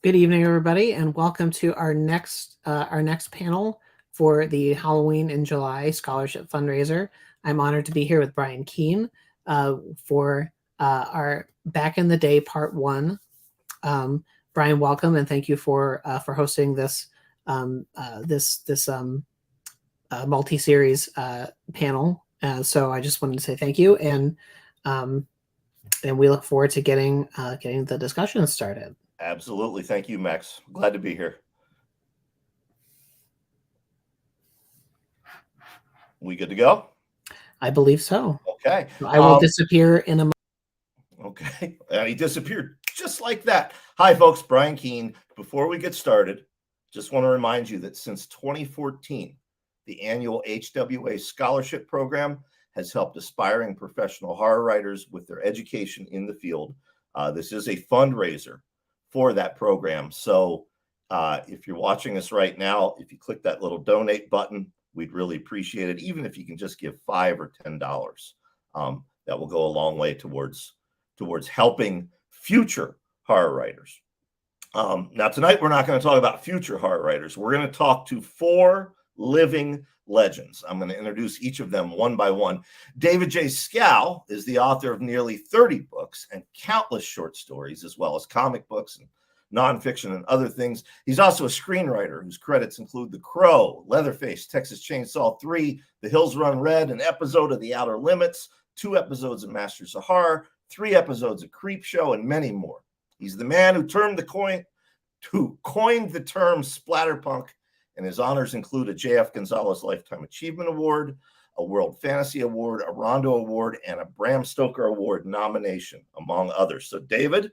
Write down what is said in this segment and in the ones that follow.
Good evening, everybody, and welcome to our next panel for the Halloween in July Scholarship Fundraiser. I'm honored to be here with Brian Keene for our Back in the Day Part 1. Brian, welcome, and thank you for hosting this multi-series panel. So I just wanted to say thank you, and we look forward to getting the discussion started. Absolutely. Thank you, Max. Glad to be here. We good to go? I believe so. Okay. I will disappear in a moment. Okay. And he disappeared just like that. Hi, folks. Brian Keene. Before we get started, just want to remind you that since 2014, the annual HWA Scholarship Program has helped aspiring professional horror writers with their education in the field. This is a fundraiser for that program. So if you're watching us right now, if you click that little donate button, we'd really appreciate it. Even if you can just give $5 or $10, that will go a long way towards helping future horror writers. Now, tonight, we're not going to talk about future horror writers. We're going to talk to 4 living legends. I'm going to introduce each of them one by one. David J. Schow is the author of nearly 30 books and countless short stories, as well as comic books and nonfiction and other things. He's also a screenwriter whose credits include The Crow, Leatherface, Texas Chainsaw 3, The Hills Run Red, an episode of The Outer Limits, 2 episodes of Masters of Horror, 3 episodes of Creepshow, and many more. He's the man who coined the term splatterpunk, and his honors include a J.F. Gonzalez Lifetime Achievement Award, a World Fantasy Award, a Rondo Award, and a Bram Stoker Award nomination, among others. So, David,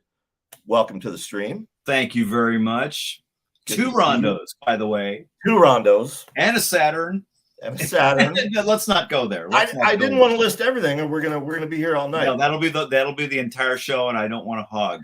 welcome to the stream. Thank you very much. Good 2 Rondos, by the way. 2 Rondos. And a Saturn. Let's not go there. I didn't want to list everything, and we're gonna be here all night. No, that'll be the entire show, and I don't want to hog.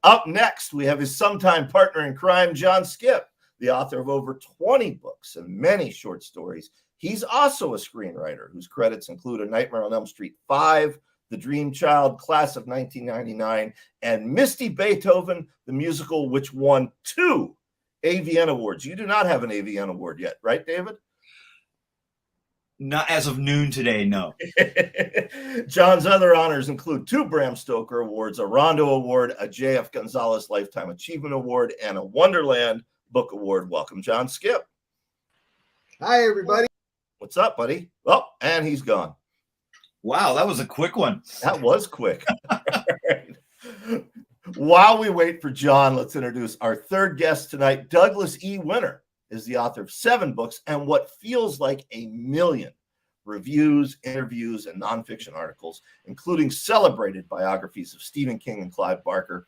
Up next, we have his sometime partner in crime, John Skipp, the author of over 20 books and many short stories. He's also a screenwriter whose credits include A Nightmare on Elm Street 5, The Dream Child, Class of 1999, and Misty Beethoven, the musical, which won 2 AVN awards. You do not have an AVN award yet, right, David? Not as of noon today, no. John's other honors include 2 Bram Stoker Awards, a Rondo Award, a J.F. Gonzalez Lifetime Achievement Award, and a Wonderland Book Award. Welcome, John Skipp. Hi, everybody. What's up, buddy? Oh, and he's gone. Wow, that was a quick one. That was quick. Right. While we wait for John, let's introduce our third guest tonight. Douglas E. Winter is the author of 7 books and what feels like 1 million reviews, interviews, and nonfiction articles, including celebrated biographies of Stephen King and Clive Barker.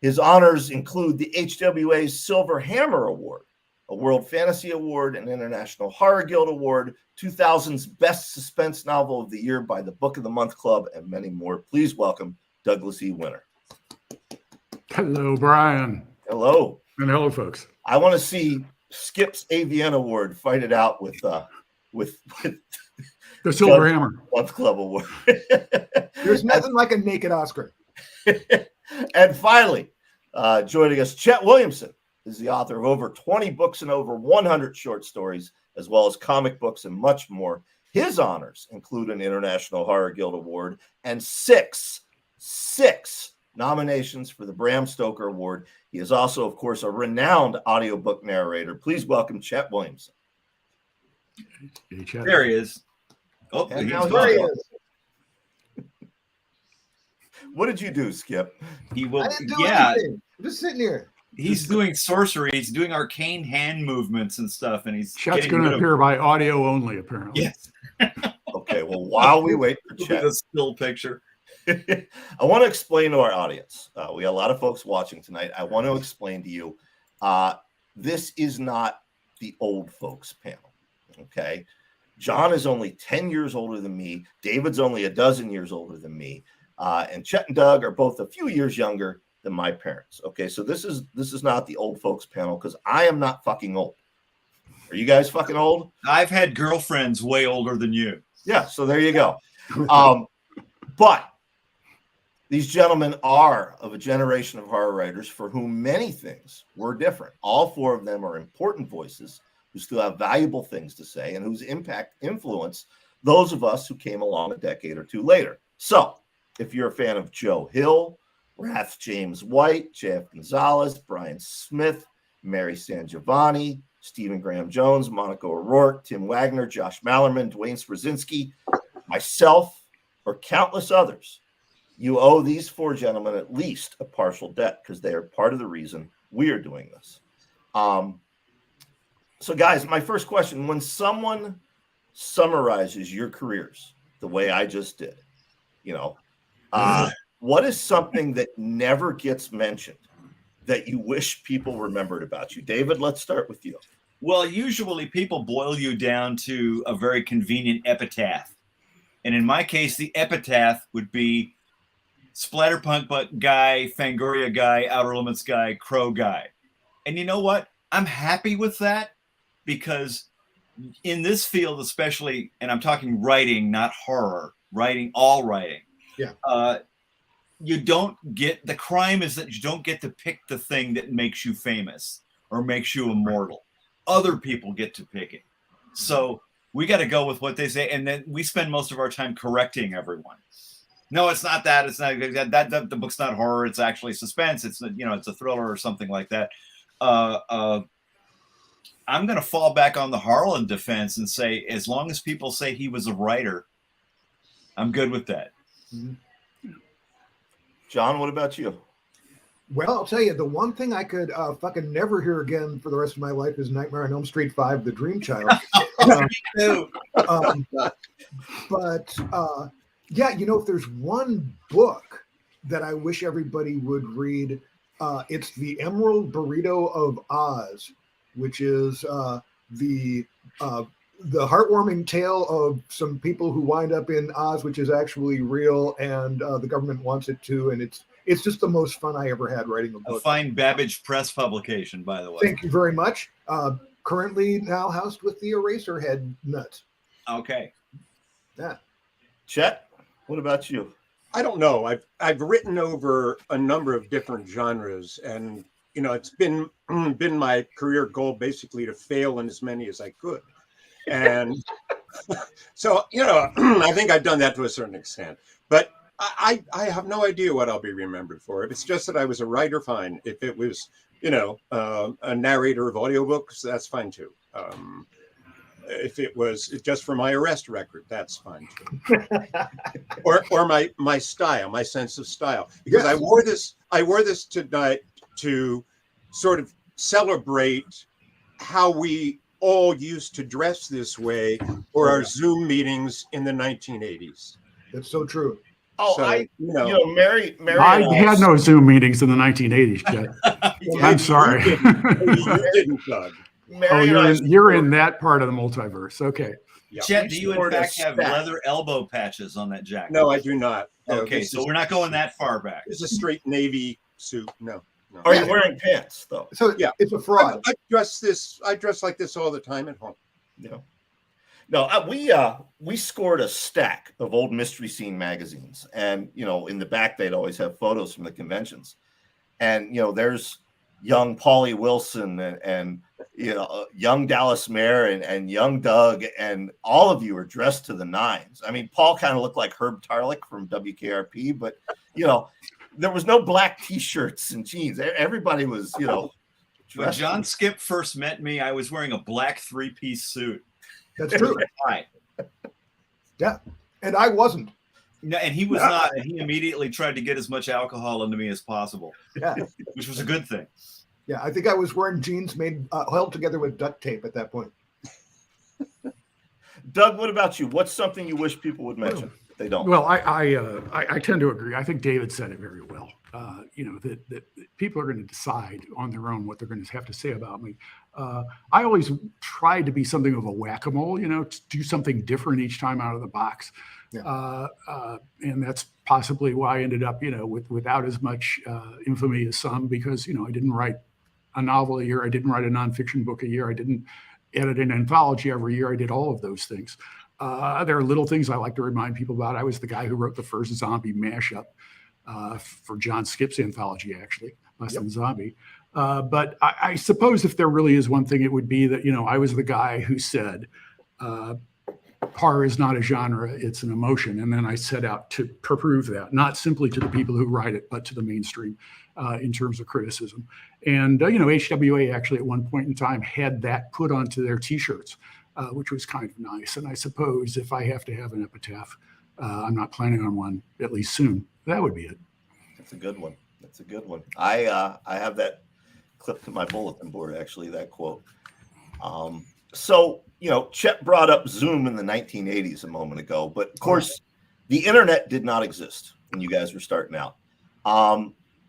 His honors include the HWA's Silver Hammer Award, a World Fantasy Award, an International Horror Guild Award, 2000's Best Suspense Novel of the Year by the Book of the Month Club, and many more. Please welcome Douglas E. Winter. Hello, Brian. Hello. And hello, folks. I want to see Skip's AVN Award fight it out with the Silver Hammer Month Club Award. There's nothing like a naked Oscar. And finally, joining us, Chet Williamson is the author of over 20 books and over 100 short stories, as well as comic books and much more. His honors include an International Horror Guild Award and six nominations for the Bram Stoker Award. He is also, of course, a renowned audiobook narrator. Please welcome Chet Williamson. Hey, Chet. There he is. Oh, and now there he is. What did you do, Skip? I didn't do anything. I'm just sitting here. He's doing sorcery. He's doing arcane hand movements and stuff, and he's Chet's going to appear by audio only, apparently. Yes. Okay. Well, while we wait for Chet, the still picture. I want to explain to our audience. We got a lot of folks watching tonight. I want to explain to you. This is not the old folks panel. Okay. John is only 10 years older than me. David's only a dozen years older than me. And Chet and Doug are both a few years younger than my parents. Okay, so this is not the old folks panel because I am not fucking old. Are you guys fucking old? I've had girlfriends way older than you. Yeah, so there you go. But These gentlemen are of a generation of horror writers for whom many things were different. All four of them are important voices who still have valuable things to say and whose impact influenced those of us who came along a decade or two later. So, if you're a fan of Joe Hill, Rath James White, Jeff Gonzalez, Brian Smith, Mary San Giovanni, Stephen Graham Jones, Monica O'Rourke, Tim Wagner, Josh Mallerman, Dwayne Straczynski, myself, or countless others, you owe these four gentlemen at least a partial debt because they are part of the reason we are doing this. So, guys, my first question, when someone summarizes your careers the way I just did, what is something that never gets mentioned that you wish people remembered about you? David, let's start with you. Well, usually people boil you down to a very convenient epitaph. And in my case, the epitaph would be Splatterpunk guy, Fangoria guy, Outer Limits guy, Crow guy. And you know what? I'm happy with that because in this field especially, and I'm talking writing, not horror, all writing. Yeah. You don't get, the crime is that you don't get to pick the thing that makes you famous or makes you immortal. Other people get to pick it. So we got to go with what they say. And then we spend most of our time correcting everyone. No, it's not that. It's not that. The book's not horror. It's actually suspense. It's, it's a thriller or something like that. I'm going to fall back on the Harlan defense and say, as long as people say he was a writer, I'm good with that. Mm-hmm. John, what about you? Well, I'll tell you, the one thing I could fucking never hear again for the rest of my life is Nightmare on Elm Street 5, The Dream Child. Yeah, if there's one book that I wish everybody would read, it's The Emerald Burrito of Oz, which is the heartwarming tale of some people who wind up in Oz, which is actually real, and the government wants it to, and it's just the most fun I ever had writing a book. A fine Babbage Press publication, by the way. Thank you very much. Currently now housed with the Eraserhead nuts. Okay. Yeah. Chet, what about you? I don't know. I've written over a number of different genres, and it's been my career goal basically to fail in as many as I could. And so, I think I've done that to a certain extent. But I have no idea what I'll be remembered for. If it's just that I was a writer, fine. If it was, a narrator of audiobooks, that's fine too. If it was just for my arrest record, that's fine too. or my style, my sense of style. Because I wore this tonight to sort of celebrate how we all used to dress this way for our Zoom meetings in the 1980s. That's so true. Oh, so, Mary. I had no Zoom meetings in the 1980s, Chet. I'm sorry. You didn't, Doug. You're in that part of the multiverse. Okay. Yeah. Chet, do you in fact have leather elbow patches on that jacket? No, I do not. Okay, so we're not going that far back. It's a straight Navy suit. No. Are you wearing pants though? So yeah, it's a fraud. I dress like this all the time at home. Yeah. No, we scored a stack of old Mystery Scene magazines, and in the back they'd always have photos from the conventions, and there's young Paulie Wilson and young Dallas Mayer and young Doug, and all of you are dressed to the nines. I mean, Paul kind of looked like Herb Tarlick from WKRP, but there was no black T-shirts and jeans. Everybody was, When John Skipp first met me, I was wearing a black three-piece suit. That's true. Right. Yeah, and I wasn't. No, and he was not. And he immediately tried to get as much alcohol into me as possible. Yeah, which was a good thing. Yeah, I think I was wearing jeans held together with duct tape at that point. Doug, what about you? What's something you wish people would mention? They don't. Well, I tend to agree. I think David said it very well. That people are going to decide on their own what they're going to have to say about me. I always tried to be something of a whack-a-mole, to do something different each time out of the box. Yeah. And that's possibly why I ended up, without as much infamy as some, because, I didn't write a novel a year. I didn't write a nonfiction book a year. I didn't edit an anthology every year. I did all of those things. There are little things I like to remind people about. I was the guy who wrote the first zombie mashup. for John Skipp's anthology, actually, Less Than Zombie. But I suppose if there really is one thing, it would be that, I was the guy who said, horror is not a genre, it's an emotion. And then I set out to prove that, not simply to the people who write it, but to the mainstream in terms of criticism. And, HWA actually at one point in time had that put onto their T-shirts, which was kind of nice. And I suppose if I have to have an epitaph, I'm not planning on one, at least soon. That would be it. That's a good one. That's a good one. I have that clipped to my bulletin board, actually, that quote. So, Chet brought up Zoom in the 1980s a moment ago, but of course, the internet did not exist when you guys were starting out.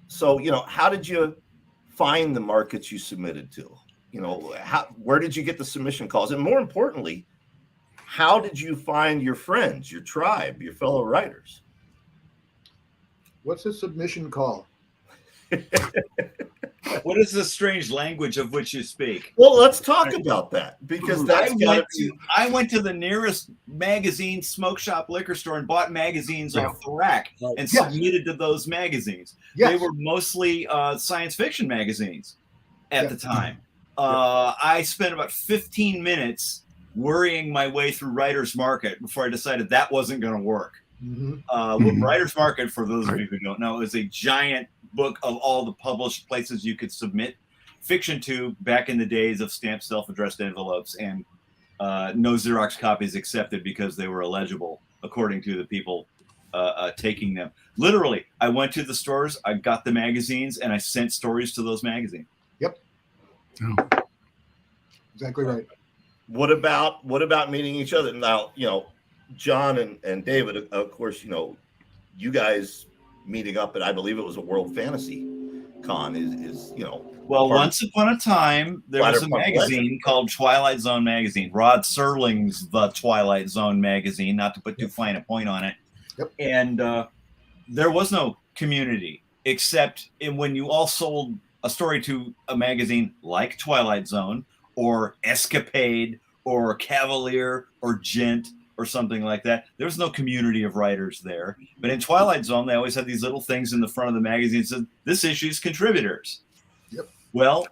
So, how did you find the markets you submitted to? Where did you get the submission calls? And more importantly, how did you find your friends, your tribe, your fellow writers? What's a submission call? What is the strange language of which you speak? Well, let's talk about that, because I went to the nearest magazine smoke shop liquor store and bought magazines off the rack and submitted to those magazines. They were mostly science fiction magazines at the time. I spent about 15 minutes worrying my way through Writer's Market before I decided that wasn't going to work. Writer's Market, for those of you who don't know, is a giant book of all the published places you could submit fiction to back in the days of stamped self-addressed envelopes and no Xerox copies accepted because they were illegible, according to the people taking them. Literally, I went to the stores, I got the magazines, and I sent stories to those magazines. Yep. Exactly right. What about meeting each other? Now, John and David, of course, you guys meeting up at, I believe it was a World Fantasy Con is Well, once upon a time, there was a magazine called Twilight Zone magazine. Rod Serling's The Twilight Zone magazine, not to put too fine a point on it. And there was no community except when you all sold a story to a magazine like Twilight Zone or Escapade or Cavalier or Gent or something like that. There was no community of writers there. But in Twilight Zone, they always had these little things in the front of the magazine that said, this issue's contributors. Well,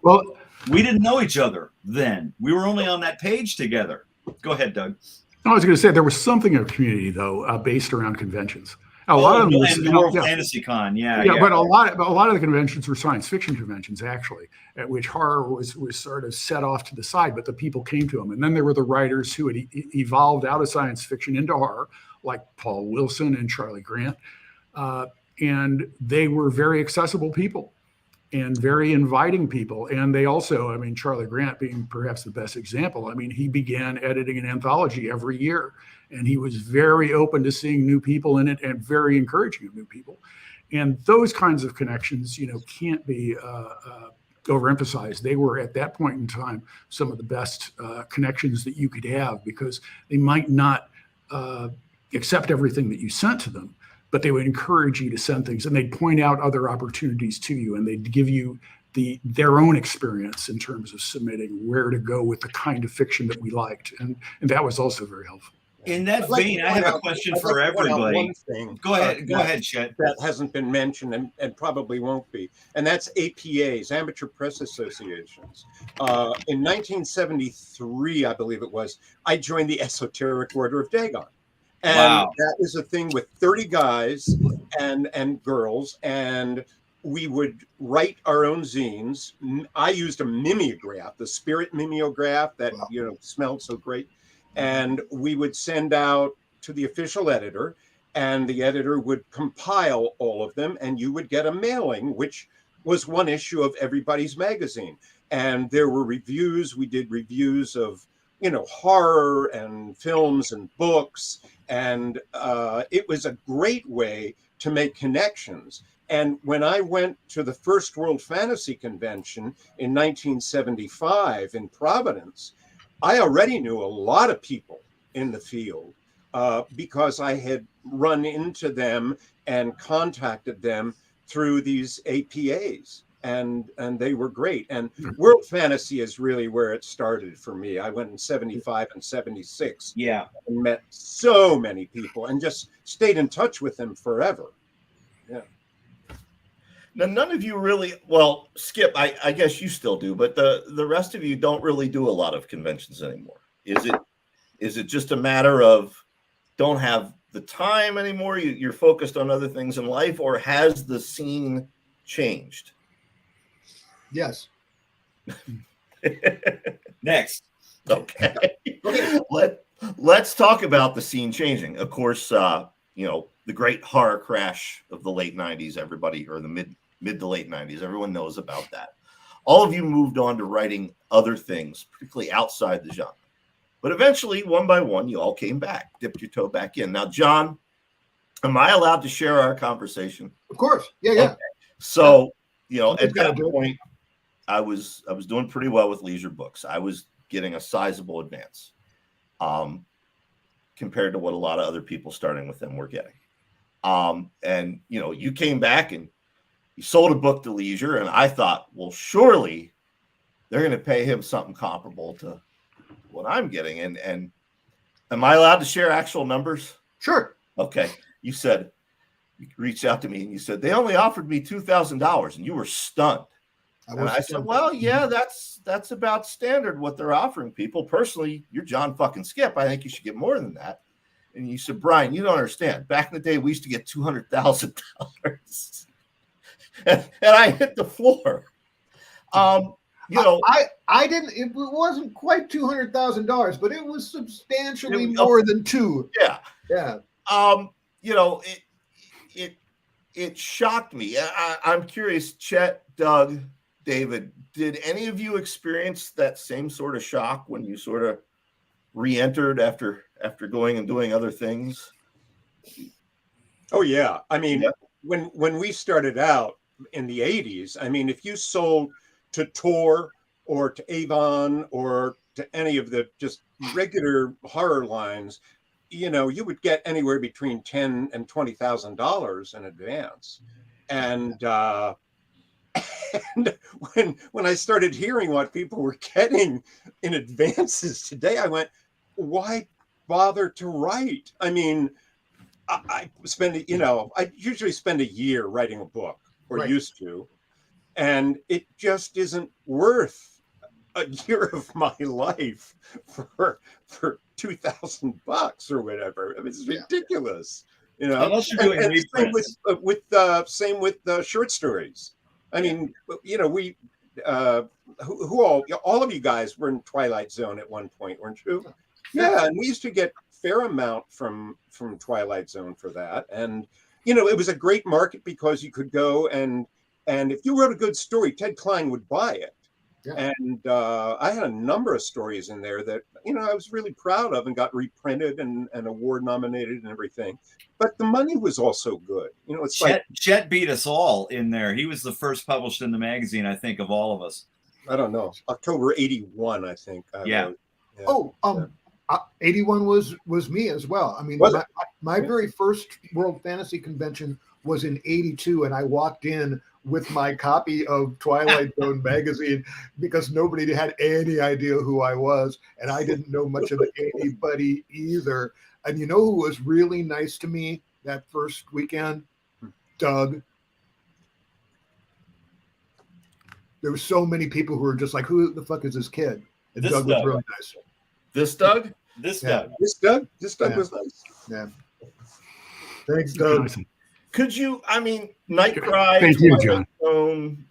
we didn't know each other then. We were only on that page together. Go ahead, Doug. I was going to say there was something of community, though, based around conventions. A lot of them and the World Fantasy Con, but a lot of the conventions were science fiction conventions, actually, at which horror was sort of set off to the side, but the people came to them. And then there were the writers who had evolved out of science fiction into horror, like Paul Wilson and Charlie Grant. And they were very accessible people and very inviting people. And they also, Charlie Grant being perhaps the best example, he began editing an anthology every year. And he was very open to seeing new people in it and very encouraging of new people. And those kinds of connections, can't be overemphasized. They were at that point in time some of the best connections that you could have, because they might not accept everything that you sent to them, but they would encourage you to send things, and they'd point out other opportunities to you, and they'd give you their own experience in terms of submitting, where to go with the kind of fiction that we liked. And that was also very helpful. In that vein, I have a question for everybody. One thing, go ahead, Chet. That hasn't been mentioned and probably won't be, and that's APAs, Amateur Press Associations. In 1973, I believe it was, I joined the Esoteric Order of Dagon. And that is a thing with 30 guys and girls, and we would write our own zines. I used a mimeograph, the Spirit mimeograph that smelled so great. And we would send out to the official editor, and the editor would compile all of them, and you would get a mailing, which was one issue of everybody's magazine. And there were reviews. We did reviews of, horror and films and books. And it was a great way to make connections. And when I went to the first World Fantasy Convention in 1975 in Providence, I already knew a lot of people in the field because I had run into them and contacted them through these APAs, and they were great. And World Fantasy is really where it started for me. I went in 75 and 76. Yeah. And met so many people and just stayed in touch with them forever. Yeah. Now, none of you really, well, Skip, I guess you still do, but the rest of you don't really do a lot of conventions anymore. Is it just a matter of don't have the time anymore? You're focused on other things in life, or has the scene changed? Yes. Next. Okay. Let's talk about the scene changing. Of course, the great horror crash of the late 90s, everybody, or the mid to late 90s, everyone knows about that. All of you moved on to writing other things, particularly outside the genre. But eventually, one by one, you all came back, dipped your toe back in. Now, John, am I allowed to share our conversation? Of course. Yeah. Okay. So, Somebody's at gotta that do it. point, I was doing pretty well with leisure books. I was getting a sizable advance compared to what a lot of other people starting with them were getting. And you came back and you sold a book to leisure, and I thought, well, surely they're going to pay him something comparable to what I'm getting. And am I allowed to share actual numbers? Sure. Okay. You reached out to me and you said they only offered me $2,000, and you were stunned. And I said, well, yeah, that's about standard what they're offering people. Personally, you're John fucking Skipp. I think you should get more than that. And you said, Brian, you don't understand. Back in the day, we used to get $200,000. and I hit the floor. I didn't. It wasn't quite $200,000, but it was substantially more than two. Yeah. Yeah. It shocked me. I'm curious, Chet, Doug, David, did any of you experience that same sort of shock when you sort of re-entered after going and doing other things? Oh yeah. I mean, when we started out in the 80s, I mean, if you sold to Tor or to Avon or to any of the just regular horror lines, you would get anywhere between $10,000 and $20,000 in advance. And and when I started hearing what people were getting in advances today, I went, why bother to write? I mean, I usually spend a year writing a book, or Right. used to, and it just isn't worth a year of my life for $2,000 or whatever. I mean, it's ridiculous, Unless you're doing reprints. Same with short stories. I mean, we all of you guys were in Twilight Zone at one point, weren't you? Yeah, and we used to get a fair amount from Twilight Zone for that, and it was a great market because you could go and if you wrote a good story, Ted Klein would buy it. Yeah. And I had a number of stories in there that I was really proud of and got reprinted and award nominated and everything. But the money was also good. It's Chet beat us all in there. He was the first published in the magazine, I think, of all of us. I don't know, October '81, I think. Yeah. Oh, 81 was me as well. I mean, my very first World Fantasy Convention was in '82, and I walked in with my copy of Twilight Zone magazine because nobody had any idea who I was, and I didn't know much of anybody either. And you know who was really nice to me that first weekend? Doug. There were so many people who were just like, who the fuck is this kid? And Doug was really nice. This Doug? This Doug was nice. Yeah. Thanks, Doug. Could you, Nightcry, Thank you, John. Zone,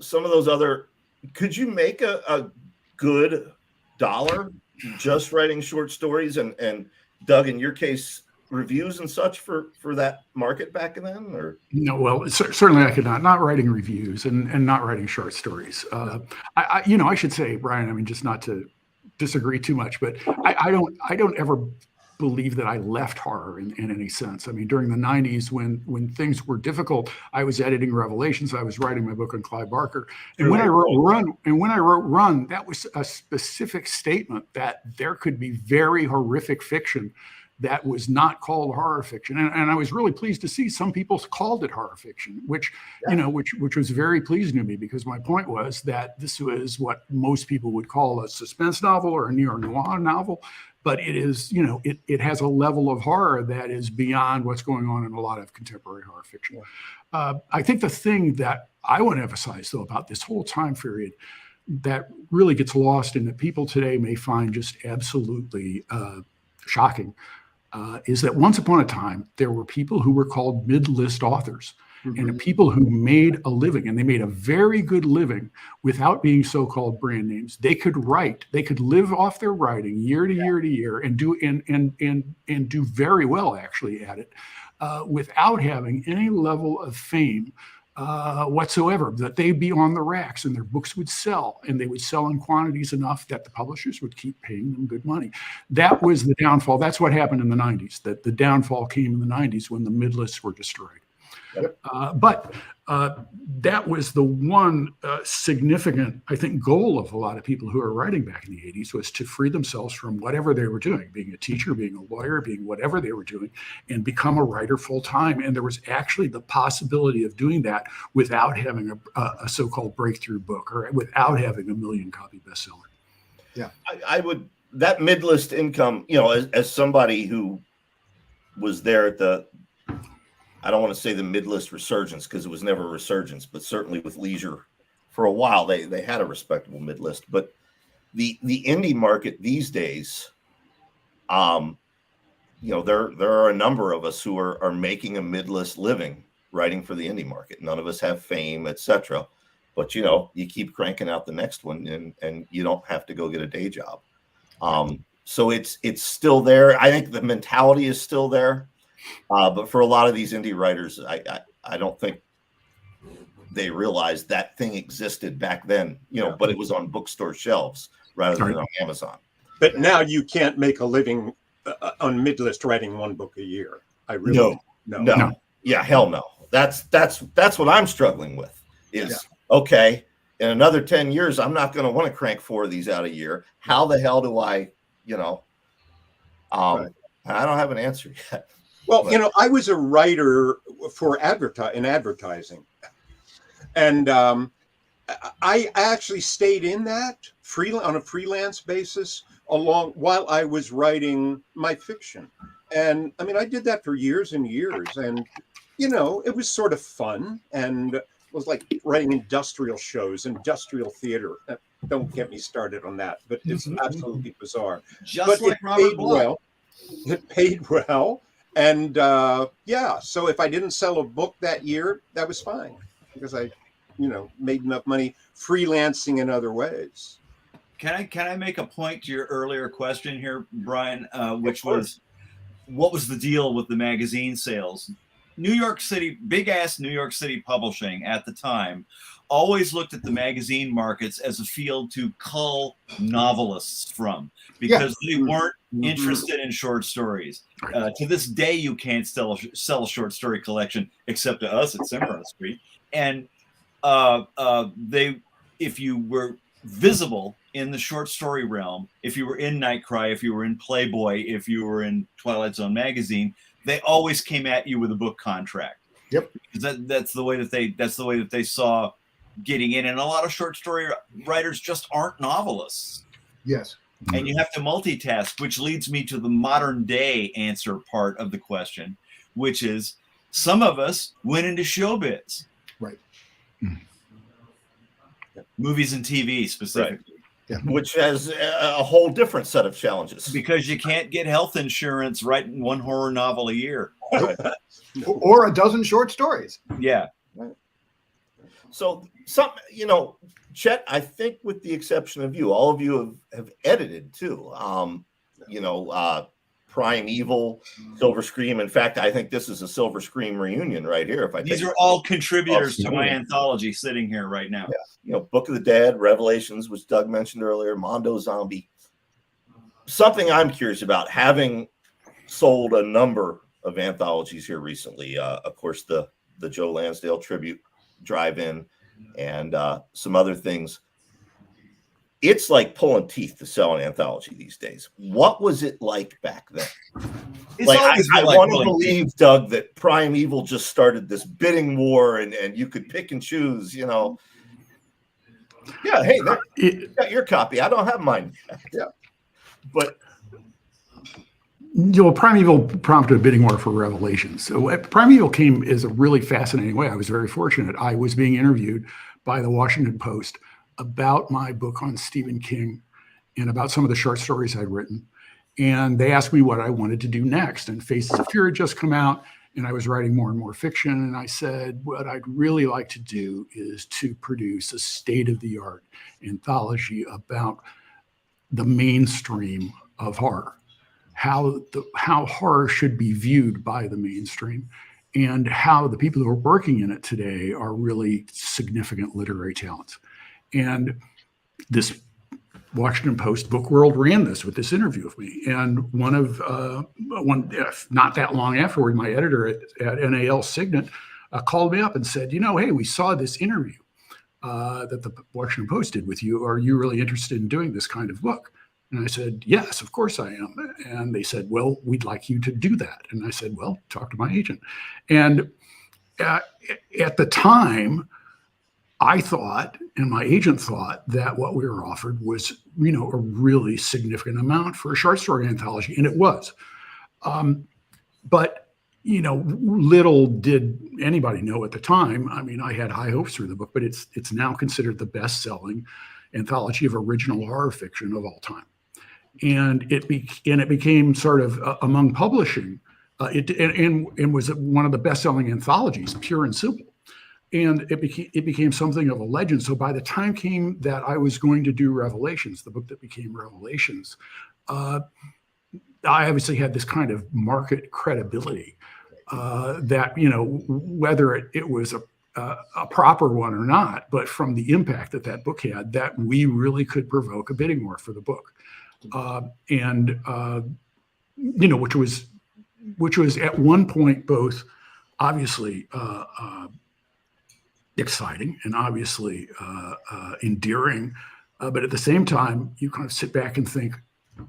some of those other, could you make a good $1 just writing short stories and Doug, in your case, reviews and such for that market back then? Or no, well, certainly I could not writing reviews and not writing short stories. I should say, Brian, just not to disagree too much, but I don't ever believe that I left horror in any sense. During the 90s when things were difficult, I was editing Revelations. I was writing my book on Clive Barker. And when I wrote Run, that was a specific statement that there could be very horrific fiction that was not called horror fiction. And I was really pleased to see some people called it horror fiction, which, which was very pleasing to me, because my point was that this was what most people would call a suspense novel or a neo-noir novel. But it is, it has a level of horror that is beyond what's going on in a lot of contemporary horror fiction. I think the thing that I want to emphasize, though, about this whole time period that really gets lost and that people today may find just absolutely shocking is that once upon a time, there were people who were called mid-list authors. And people who made a living, and they made a very good living without being so-called brand names. They could write, they could live off their writing year to year to year, and do very well actually at it, without having any level of fame whatsoever. That they'd be on the racks and their books would sell, and they would sell in quantities enough that the publishers would keep paying them good money. That was the downfall. That's what happened in the 90s. That the downfall came in the 90s when the mid-lists were destroyed. But that was the one significant, I think, goal of a lot of people who are writing back in the 80s, was to free themselves from whatever they were doing, being a teacher, being a lawyer, being whatever they were doing, and become a writer full time. And there was actually the possibility of doing that without having a so-called breakthrough book, or without having a 1 million copy bestseller. Yeah, I would, that mid-list income, as somebody who was there at the, I don't want to say the mid-list resurgence, because it was never a resurgence, but certainly with Leisure for a while, they had a respectable mid-list. But the indie market these days, there are a number of us who are making a mid-list living writing for the indie market. None of us have fame, etc. But you keep cranking out the next one, and you don't have to go get a day job. So it's still there. I think the mentality is still there. But for a lot of these indie writers, I don't think they realized that thing existed back then, but it was on bookstore shelves rather than on Amazon. But now you can't make a living on mid-list writing one book a year. No. Yeah, hell no. That's what I'm struggling with is, okay, in another 10 years, I'm not going to want to crank 4 of these out a year. How the hell do I, I don't have an answer yet. Well, I was a writer for advertising, and I actually stayed in that on a freelance basis while I was writing my fiction. And I mean, I did that for years and years, and it was sort of fun, and it was like writing industrial shows, industrial theater. Don't get me started on that, but it's absolutely bizarre. Just like Robert Bloch. It paid well. And so if I didn't sell a book that year, that was fine, because I, made enough money freelancing in other ways. Can I make a point to your earlier question here, Brian, which was, what was the deal with the magazine sales? New York City, big ass New York City publishing at the time always looked at the magazine markets as a field to cull novelists from, because they weren't interested in short stories. To this day, you can't sell a short story collection except to us at Cimarron Street. And if you were visible in the short story realm, if you were in Nightcry, if you were in Playboy, if you were in Twilight Zone magazine, they always came at you with a book contract. Yep, because that's the way that they saw getting in. And a lot of short story writers just aren't novelists. Yes. And you have to multitask, which leads me to the modern day answer part of the question, which is some of us went into showbiz. Right. Movies and TV specifically. Right. Yeah. Which has a whole different set of challenges. Because you can't get health insurance writing one horror novel a year. Or a dozen short stories. Yeah. Right. So Chet, I think with the exception of you, all of you have edited too. Primeval, Silver Scream. In fact, I think this is a Silver Scream reunion right here. These are all contributors to my anthology sitting here right now. Yeah. Book of the Dead, Revelations, which Doug mentioned earlier, Mondo Zombie. Something I'm curious about, having sold a number of anthologies here recently. Of course, the Joe Lansdale tribute drive-in and some other things. It's like pulling teeth to sell an anthology these days. What was it like back then? It's Like always I been like want to pulling teeth. believe, Doug, that Prime Evil just started this bidding war, and you could pick and choose. Yeah, hey, there, you got your copy. I don't have mine. Yeah. But Primeval prompted a bidding war for Revelations. So Primeval came as a really fascinating way. I was very fortunate. I was being interviewed by the Washington Post about my book on Stephen King and about some of the short stories I'd written. And they asked me what I wanted to do next. And Faces of Fear had just come out, and I was writing more and more fiction. And I said, what I'd really like to do is to produce a state-of-the-art anthology about the mainstream of horror. How horror should be viewed by the mainstream, and how the people who are working in it today are really significant literary talents. And this Washington Post book world ran this with this interview of me. And not that long afterward, my editor at NAL Signet called me up and said, hey, we saw this interview that the Washington Post did with you. Are you really interested in doing this kind of book? And I said, yes, of course I am. And they said, well, we'd like you to do that. And I said, well, talk to my agent. And at the time, I thought, and my agent thought, that what we were offered was, a really significant amount for a short story anthology. And it was. But little did anybody know at the time. I mean, I had high hopes for the book, but it's now considered the best-selling anthology of original horror fiction of all time. And it became sort of among publishing, and was one of the best-selling anthologies, pure and simple. And it became something of a legend. So by the time came that I was going to do Revelations, the book that became Revelations, I obviously had this kind of market credibility that, whether it was a proper one or not, but from the impact that book had, that we really could provoke a bidding war for the book. Which was at one point both obviously exciting and obviously endearing, but at the same time, you kind of sit back and think,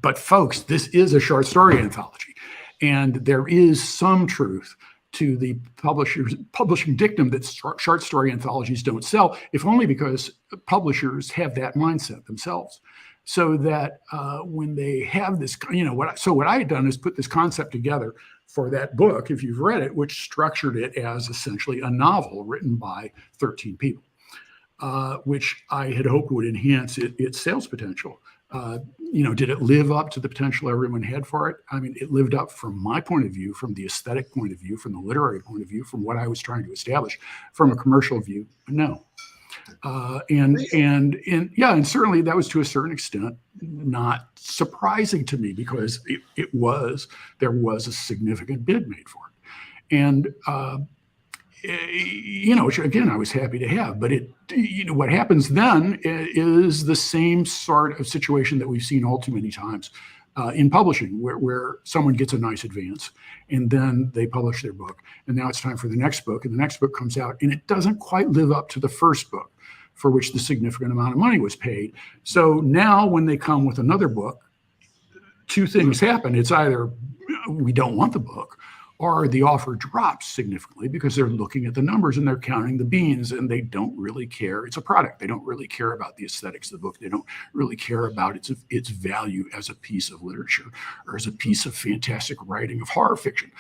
but folks, this is a short story anthology, and there is some truth to the publishing dictum that short story anthologies don't sell, if only because publishers have that mindset themselves. So that when they have this, what I had done is put this concept together for that book, if you've read it, which structured it as essentially a novel written by 13 people, which I had hoped would enhance its sales potential. Did it live up to the potential everyone had for it? I mean, it lived up from my point of view, from the aesthetic point of view, from the literary point of view, from what I was trying to establish. From a commercial view, no. And certainly that was to a certain extent not surprising to me, because there was a significant bid made for it. And which again, I was happy to have, but what happens then is the same sort of situation that we've seen all too many times in publishing, where someone gets a nice advance and then they publish their book, and now it's time for the next book, and the next book comes out and it doesn't quite live up to the first book, for which the significant amount of money was paid. So now when they come with another book, two things happen. It's either we don't want the book, or the offer drops significantly because they're looking at the numbers and they're counting the beans, and they don't really care. It's a product. They don't really care about the aesthetics of the book. They don't really care about its value as a piece of literature or as a piece of fantastic writing of horror fiction.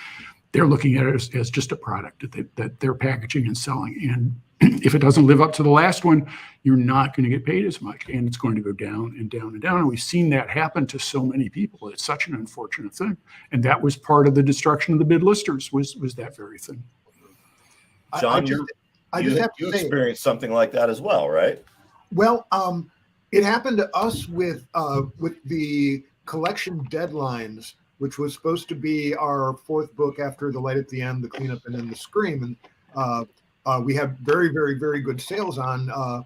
They're looking at it as just a product that they're packaging and selling. And if it doesn't live up to the last one, you're not going to get paid as much, and it's going to go down and down and down. And we've seen that happen to so many people. It's such an unfortunate thing. And that was part of the destruction of the bid listers, was that very thing. John, you experienced something like that as well, right? Well, it happened to us with the collection Deadlines, which was supposed to be our fourth book after The Light at the End, The Cleanup, and then The Scream. And we had very, very, very good sales on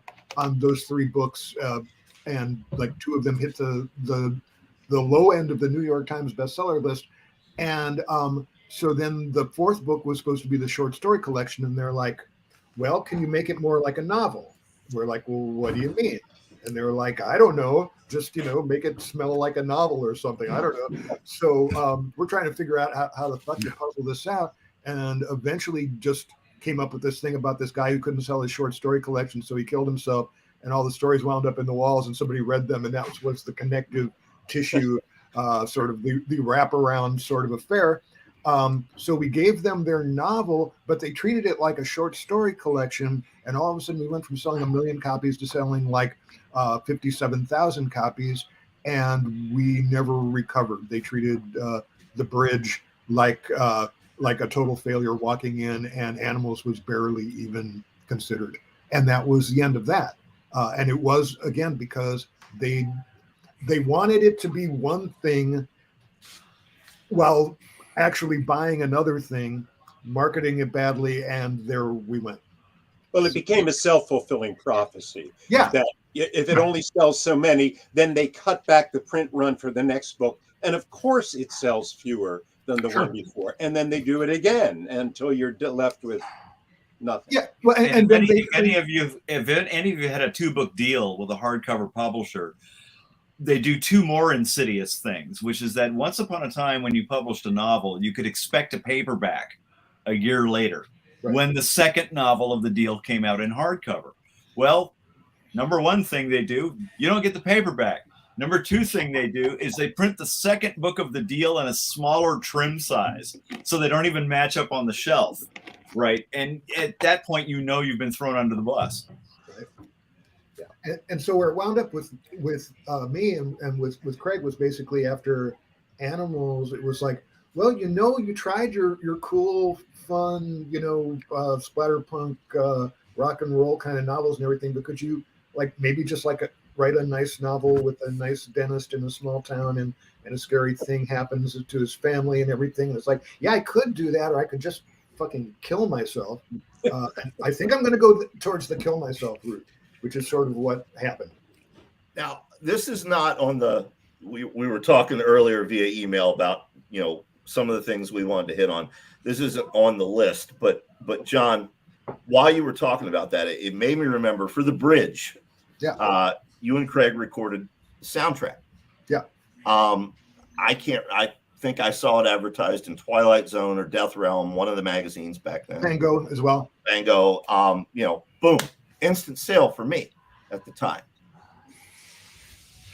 those three books, and like two of them hit the low end of the New York Times bestseller list. And so then the fourth book was supposed to be the short story collection, and they're like, well, can you make it more like a novel? We're like, well, what do you mean? And they were like, I don't know, just, make it smell like a novel or something. I don't know. So we're trying to figure out how the fuck to puzzle this out. And eventually just came up with this thing about this guy who couldn't sell his short story collection. So he killed himself, and all the stories wound up in the walls, and somebody read them. And that was the connective tissue, sort of the wraparound sort of affair. So we gave them their novel, but they treated it like a short story collection. And all of a sudden we went from selling 1 million copies to selling like 57,000 copies. And we never recovered. They treated The Bridge like a total failure walking in, and Animals was barely even considered. And that was the end of that. And it was, again, because they wanted it to be one thing while actually buying another thing, marketing it badly, and there we went. Well, it became a self-fulfilling prophecy. Yeah. That if it only sells so many, then they cut back the print run for the next book. And of course it sells fewer than the one before. And then they do it again until you're left with nothing. Yeah. Well, and if any of you had a 2-book deal with a hardcover publisher, they do 2 more insidious things, which is that once upon a time when you published a novel, you could expect a paperback a year later, right, when the second novel of the deal came out in hardcover. Well, number one thing they do, you don't get the paperback. Number 2 thing they do is they print the second book of the deal in a smaller trim size, so they don't even match up on the shelf, right? And at that point, you've been thrown under the bus. And so where it wound up with me and with Craig was basically after Animals, it was like, well, you tried your cool, fun, splatterpunk, rock and roll kind of novels and everything, but could you maybe just write a nice novel with a nice dentist in a small town, and a scary thing happens to his family and everything. And it's like, yeah, I could do that, or I could just fucking kill myself. I think I'm going to go towards the kill myself route, which is sort of what happened. Now, this is not on the, we were talking earlier via email about, some of the things we wanted to hit on. This isn't on the list, but John, while you were talking about that, it made me remember for The Bridge. Yeah. You and Craig recorded the soundtrack. Yeah. I think I saw it advertised in Twilight Zone or Death Realm, one of the magazines back then. Fango as well. Fango, boom, instant sale for me at the time.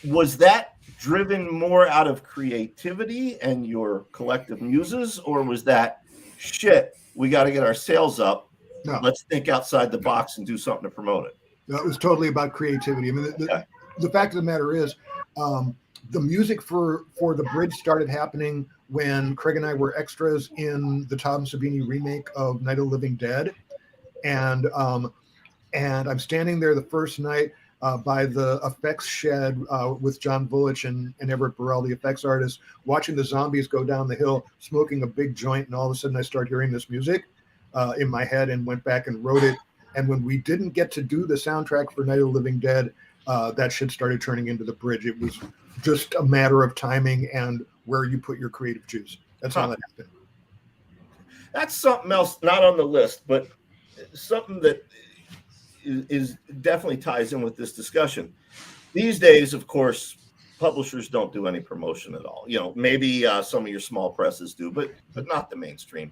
Was that driven more out of creativity and your collective muses, or was that shit, we got to get our sales up? No. Let's think outside the box and do something to promote it. No, it was totally about creativity. I mean, the fact of the matter is, the music for The Bridge started happening when Craig and I were extras in the Tom Savini remake of Night of the Living Dead. And I'm standing there the first night by the effects shed with John Bullich and Everett Burrell, the effects artist, watching the zombies go down the hill, smoking a big joint. And all of a sudden I start hearing this music in my head, and went back and wrote it. And when we didn't get to do the soundtrack for Night of the Living Dead, that shit started turning into The Bridge. It was just a matter of timing and where you put your creative juice. That's how that happened. That's something else, not on the list, but something that is definitely ties in with this discussion. These days, of course, publishers don't do any promotion at all. Maybe some of your small presses do, but not the mainstream.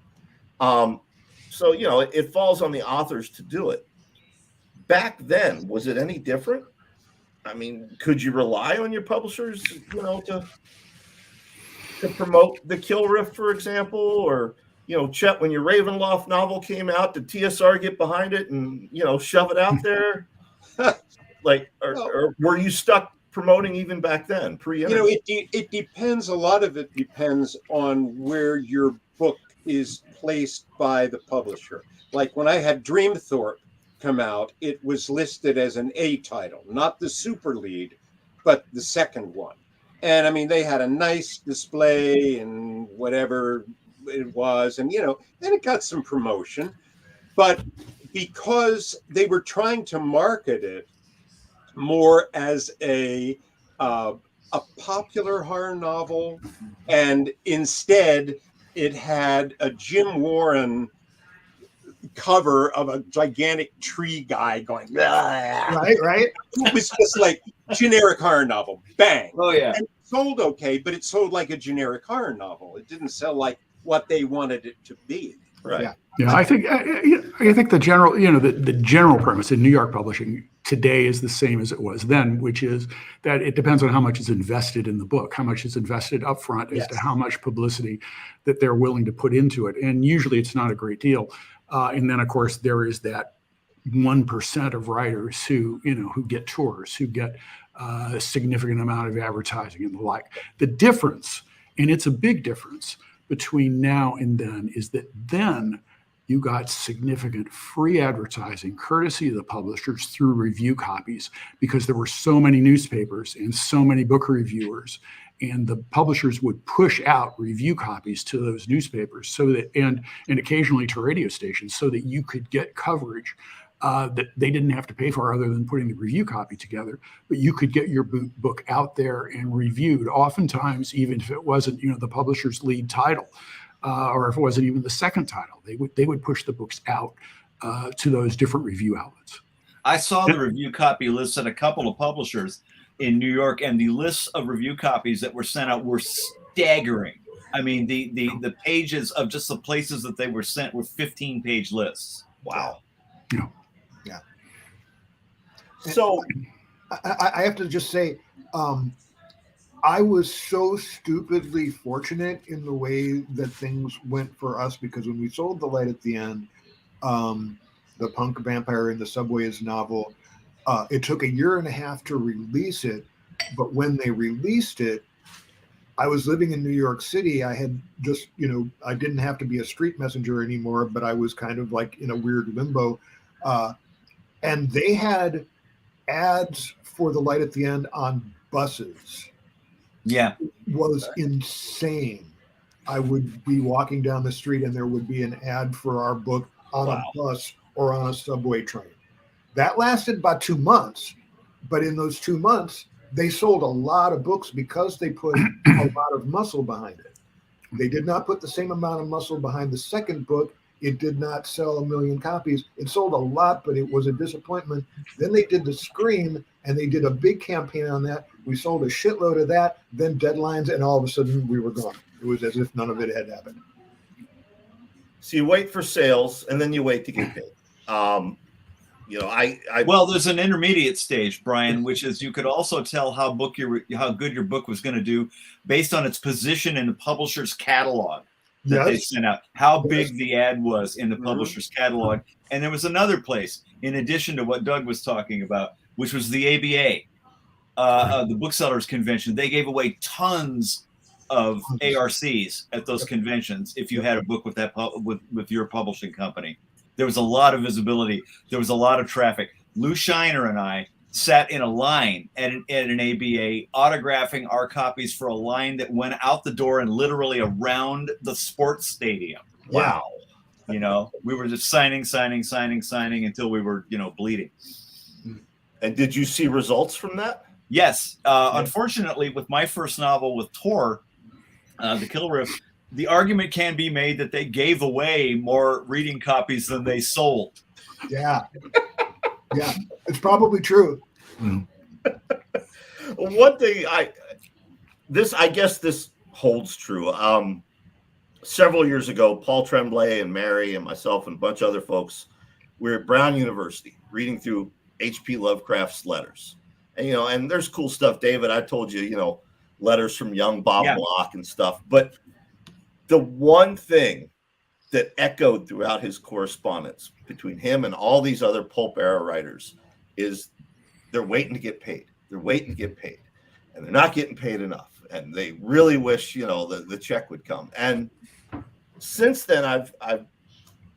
So, it falls on the authors to do it. Back then, was it any different? I mean, could you rely on your publishers, to promote the Kill Riff, for example? Or, Chet, when your Ravenloft novel came out, did TSR get behind it and, shove it out there? Or were you stuck promoting even back then, pre-internet? It depends. A lot of it depends on where your book is placed by the publisher. Like when I had Dreamthorpe come out, it was listed as an A title, not the super lead, but the second one. And I mean, they had a nice display and whatever it was, and then it got some promotion. But because they were trying to market it more as a popular horror novel, and instead it had a Jim Warren cover of a gigantic tree guy going, "Ah." Right. It was just like generic horror novel. Bang. Oh yeah. And it sold okay, but it sold like a generic horror novel. It didn't sell like what they wanted it to be. Right. Yeah. Yeah, I think the general, the general premise in New York publishing today is the same as it was then, which is that it depends on how much is invested in the book, how much is invested upfront as to how much publicity that they're willing to put into it. And usually it's not a great deal. And then of course there is that 1% of writers who get tours, who get a significant amount of advertising and the like. The difference, and it's a big difference between now and then, is that then you got significant free advertising courtesy of the publishers through review copies, because there were so many newspapers and so many book reviewers, and the publishers would push out review copies to those newspapers so that and occasionally to radio stations, so that you could get coverage that they didn't have to pay for other than putting the review copy together, but you could get your book out there and reviewed, oftentimes even if it wasn't the publisher's lead title, or if it wasn't even the second title. They would push the books out to those different review outlets. I saw the review copy lists at a couple of publishers in New York, and the lists of review copies that were sent out were staggering. I mean, the pages of just the places that they were sent were 15-page lists. Wow. Yeah. So I have to just say, I was so stupidly fortunate in the way that things went for us, because when we sold The Light at the End, the punk vampire in the subways novel, it took 1.5 years to release it. But when they released it, I was living in New York City. I had just, I didn't have to be a street messenger anymore, but I was kind of like in a weird limbo. And they had ads for The Light at the End on buses. Yeah. It was insane. I would be walking down the street and there would be an ad for our book on a bus or on a subway train. That lasted about 2 months, but in those 2 months, they sold a lot of books because they put a lot of muscle behind it. They did not put the same amount of muscle behind the second book. It did not sell 1 million copies. It sold a lot, but it was a disappointment. Then they did the Scream, and they did a big campaign on that. We sold a shitload of that, then deadlines, and all of a sudden we were gone. It was as if none of it had happened. So you wait for sales, and then you wait to get paid. Well, there's an intermediate stage, Brian, which is you could also tell how good your book was going to do based on its position in the publisher's catalog that they sent out, how big the ad was in the publisher's catalog. And there was another place, in addition to what Doug was talking about, which was the ABA, the Booksellers Convention. They gave away tons of ARCs at those conventions if you had a book with that with your publishing company. There was a lot of visibility. There was a lot of traffic. Lou Shiner and I sat in a line at an ABA autographing our copies for a line that went out the door and literally around the sports stadium. Wow. We were just signing until we were, bleeding. And did you see results from that? Yes. Unfortunately, with my first novel with Tor, The Kill Riff, the argument can be made that they gave away more reading copies than they sold. Yeah. Yeah, it's probably true. One thing I guess this holds true. Several years ago, Paul Tremblay and Mary and myself and a bunch of other folks, we were at Brown University reading through H.P. Lovecraft's letters. And there's cool stuff, David. I told you, letters from young Bob Bloch and stuff. But the one thing that echoed throughout his correspondence between him and all these other pulp era writers is they're waiting to get paid. They're waiting to get paid, and they're not getting paid enough. And they really wish, the check would come. And since then,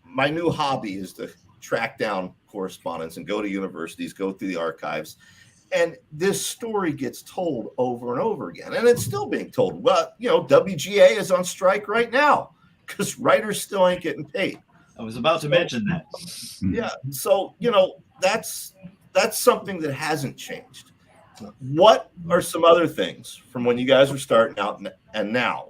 my new hobby is to track down correspondence and go to universities, go through the archives. And this story gets told over and over again. And it's still being told. Well, WGA is on strike right now because writers still ain't getting paid. I was about to mention that. Yeah. So, that's something that hasn't changed. What are some other things from when you guys were starting out and now?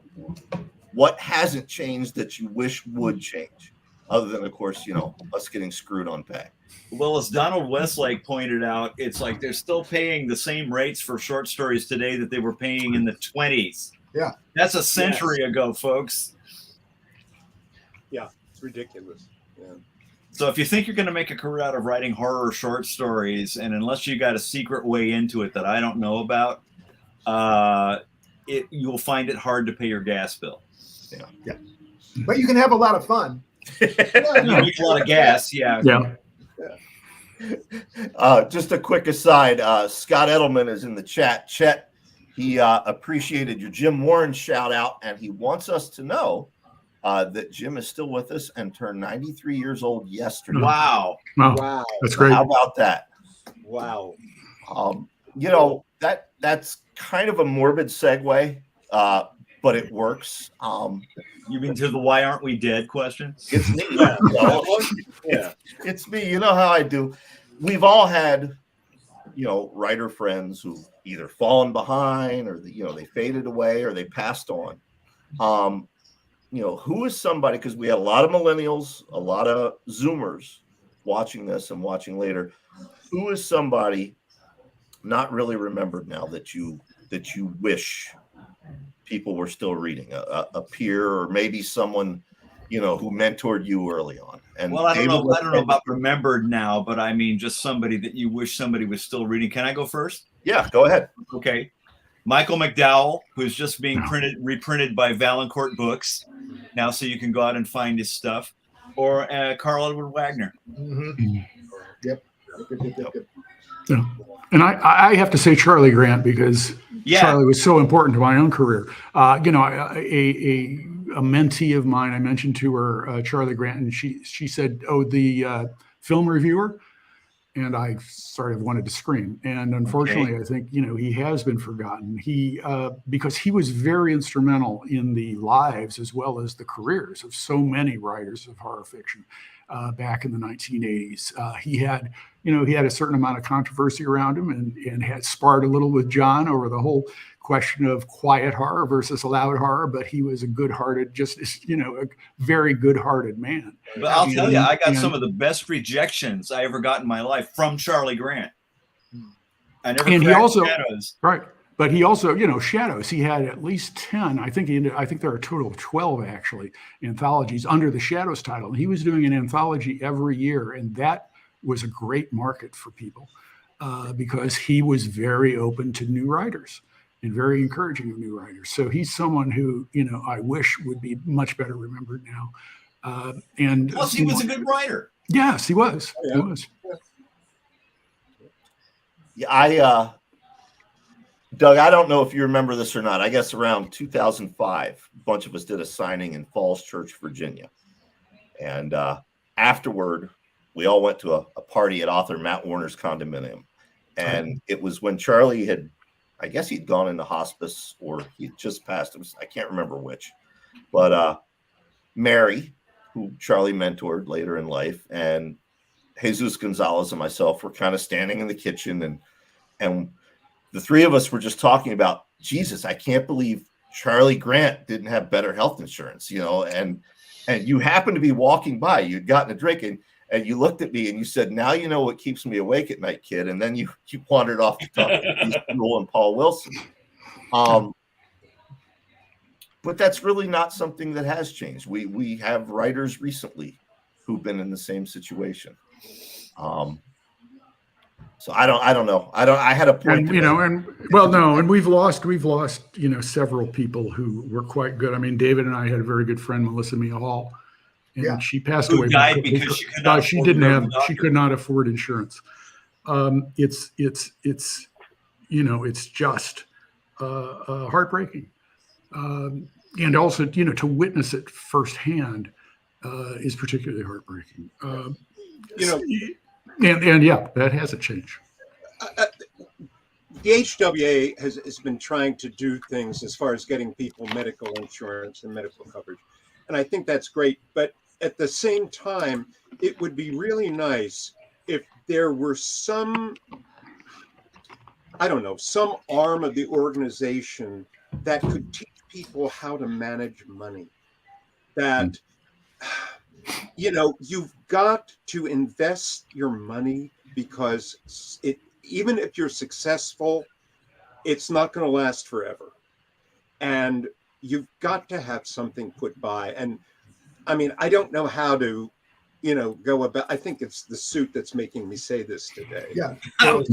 What hasn't changed that you wish would change? other than, of course, us getting screwed on pay. Well, as Donald Westlake pointed out, it's like they're still paying the same rates for short stories today that they were paying in the 20s. Yeah. That's a century ago, folks. Yeah, it's ridiculous. Yeah. So if you think you're going to make a career out of writing horror short stories, and unless you got a secret way into it that I don't know about, you'll find it hard to pay your gas bill. Yeah. But you can have a lot of fun. You need a lot of gas, yeah. Just a quick aside, Scott Edelman is in the chat. Chet, he appreciated your Jim Warren shout out, and he wants us to know that Jim is still with us and turned 93 years old yesterday. Wow. Wow. That's great. How about that? Wow. That's kind of a morbid segue, but it works. You mean to the why aren't we dead question? It's me. Yeah. It's me. You know how I do. We've all had, writer friends who either fallen behind or they faded away or they passed on. Who is somebody, because we had a lot of millennials, a lot of Zoomers watching this and watching later. Who is somebody not really remembered now that you wish people were still reading, a peer or maybe someone, who mentored you early on? And well, I don't know about remembered now, but I mean just somebody that you wish somebody was still reading. Can I go first? Yeah, go ahead. Okay. Michael McDowell, who's just being reprinted by Valancourt Books now, so you can go out and find his stuff, or Carl Edward Wagner. Mm-hmm. Yep. Yeah. And I have to say Charlie Grant, because Charlie was so important to my own career. A mentee of mine, I mentioned to her Charlie Grant, and she said, "Oh, the film reviewer," and I sort of wanted to scream. And unfortunately, I think he has been forgotten. Because he was very instrumental in the lives as well as the careers of so many writers of horror fiction back in the 1980s. He had a certain amount of controversy around him, and had sparred a little with John over the whole question of quiet horror versus loud horror. But he was a good-hearted, a very good-hearted man. But I'll tell you, I got some of the best rejections I ever got in my life from Charlie Grant. I never. And he also Shadows. Right. But he also, Shadows, he had at least 10. I think there are a total of 12, actually, anthologies under the Shadows title. And he was doing an anthology every year. And that was a great market for people because he was very open to new writers and very encouraging of new writers. So he's someone who, I wish would be much better remembered now. And plus, he was a good writer. Yes, he was. Yeah. He was. Yeah, Doug, I don't know if you remember this or not. I guess around 2005, a bunch of us did a signing in Falls Church, Virginia. And afterward, we all went to a party at author Matt Warner's condominium. And it was when Charlie he'd gone into hospice or he'd just passed. I can't remember which. But Mary, who Charlie mentored later in life, and Jesus Gonzalez and myself were kind of standing in the kitchen, and the three of us were just talking about, Jesus, I can't believe Charlie Grant didn't have better health insurance, and you happened to be walking by, you'd gotten a drink, and you looked at me and you said, now you know what keeps me awake at night, kid. And then you wandered off to talk to Lisa Newell and Paul Wilson. But that's really not something that has changed. We have writers recently who've been in the same situation. So I don't know. I had a point. And we've lost, several people who were quite good. I mean, David and I had a very good friend, Melissa Mia Hall, and she passed away because she could not afford insurance. It's just heartbreaking. And also, to witness it firsthand is particularly heartbreaking. And that hasn't changed. The HWA has been trying to do things as far as getting people medical insurance and medical coverage. And I think that's great. But at the same time, it would be really nice if there were some arm of the organization that could teach people how to manage money. That you've got to invest your money, because even if you're successful, it's not going to last forever. And you've got to have something put by. And I mean, I don't know how to, go about. I think it's the suit that's making me say this today. Yeah. My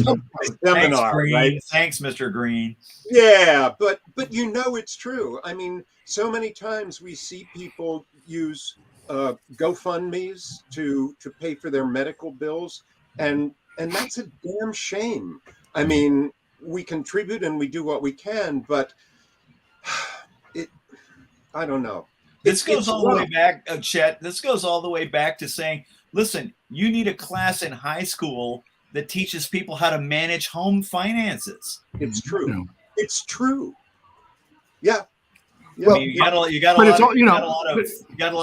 seminar, Green. right? Thanks, Mr. Green. Yeah, but it's true. I mean, so many times we see people use GoFundMe's to pay for their medical bills, and that's a damn shame. I mean, we contribute and we do what we can, but I don't know. This goes all the way back, Chet. This goes all the way back to saying, listen, you need a class in high school that teaches people how to manage home finances. It's true. No. It's true. Yeah. I mean, you got a lot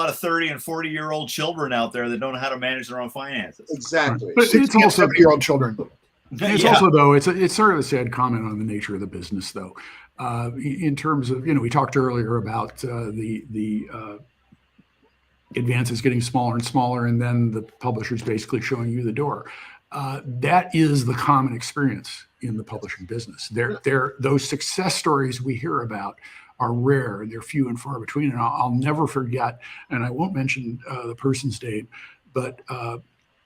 of 30 and 40-year-old children out there that don't know how to manage their own finances. Exactly. But it's also 70-year-old children. It's also, though, it's sort of a sad comment on the nature of the business, though. In terms of, we talked earlier about the advances getting smaller and smaller, and then the publishers basically showing you the door. That is the common experience in the publishing business. Those success stories we hear about are rare. They're few and far between. And I'll never forget, and I won't mention the person's name, but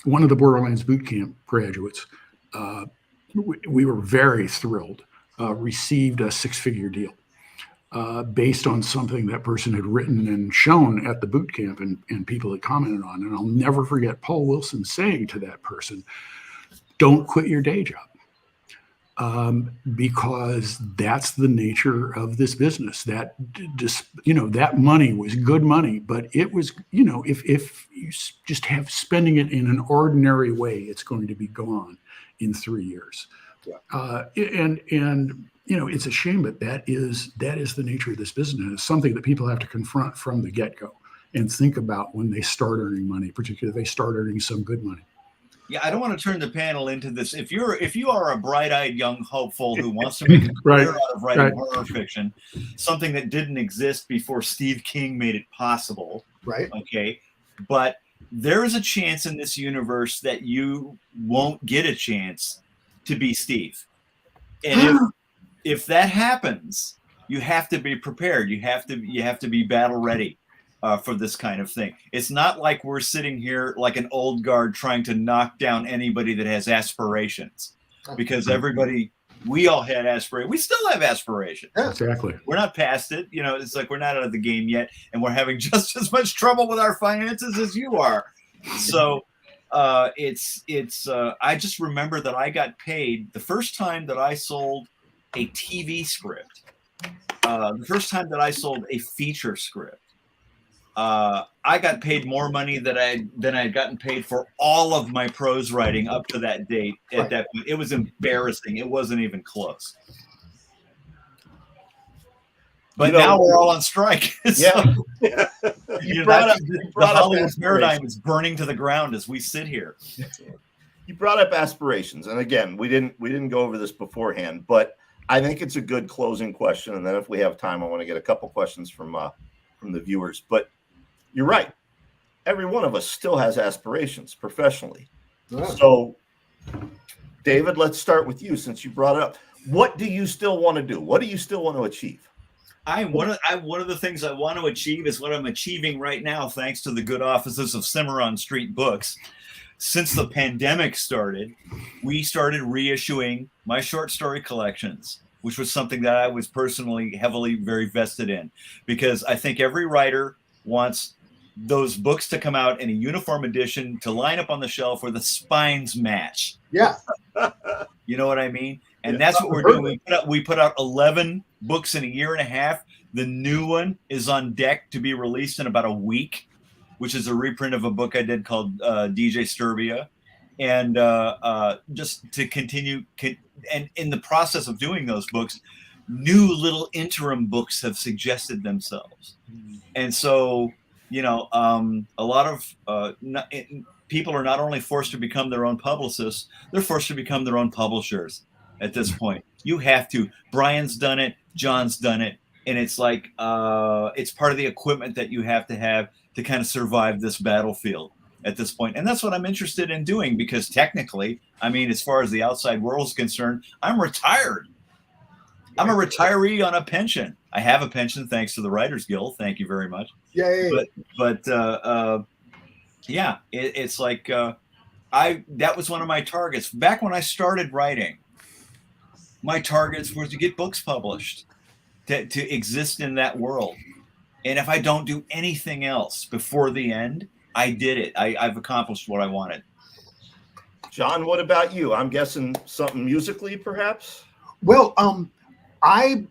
one of the Borderlands boot camp graduates, we were very thrilled, received a 6-figure deal based on something that person had written and shown at the boot camp, and people had commented on. And I'll never forget Paul Wilson saying to that person, don't quit your day job. Because that's the nature of this business. That money was good money, but it was, if you just have spending it in an ordinary way, it's going to be gone in 3 years. Yeah. And it's a shame, but that is the nature of this business. It's something that people have to confront from the get-go and think about when they start earning money, particularly if they start earning some good money. Yeah, I don't want to turn the panel into this. If you are a bright-eyed young hopeful who wants to make a career out of writing horror fiction, something that didn't exist before Steve King made it possible. Right. Okay. But there is a chance in this universe that you won't get a chance to be Steve. And if that happens, you have to be prepared. You have to be battle ready. For this kind of thing. It's not like we're sitting here like an old guard trying to knock down anybody that has aspirations, because we all had aspirations. We still have aspirations. Yeah. Exactly. We're not past it. It's like we're not out of the game yet, and we're having just as much trouble with our finances as you are. So I just remember that I got paid the first time that I sold a TV script, the first time that I sold a feature script. I got paid more money than I'd gotten paid for all of my prose writing up to that date. At that point, it was embarrassing. It wasn't even close. But now we're all on strike. Yeah. The Hollywood paradigm is burning to the ground as we sit here. You brought up aspirations, and again, we didn't go over this beforehand, but I think it's a good closing question. And then if we have time, I want to get a couple questions from the viewers. But you're right. Every one of us still has aspirations professionally. Yeah. So, David, let's start with you since you brought it up. What do you still want to do? What do you still want to achieve? One of the things I want to achieve is what I'm achieving right now, thanks to the good offices of Cimarron Street Books. Since the pandemic started, we started reissuing my short story collections, which was something that I was personally heavily very vested in, because I think every writer wants those books to come out in a uniform edition to line up on the shelf where the spines match. Yeah. You know what I mean? And that's what we're doing. We put out 11 books in a year and a half. The new one is on deck to be released in about a week, which is a reprint of a book I did called DJ Sturbia. And just to continue, and in the process of doing those books, new little interim books have suggested themselves. And so, a lot of people are not only forced to become their own publicists, they're forced to become their own publishers at this point. You have to. Brian's done it. John's done it. and it's like it's part of the equipment that you have to kind of survive this battlefield at this point. And that's what I'm interested in doing, because technically, I mean, as far as the outside world is concerned, I'm retired. I'm a retiree on a pension. I have a pension thanks to the Writers Guild. Thank you very much. Yay. But yeah, it's like that was one of my targets back when I started writing. My targets were to get books published, to exist in that world. And if I don't do anything else before the end, I did it. I've accomplished what I wanted. John, what about you? I'm guessing something musically, perhaps? Well, I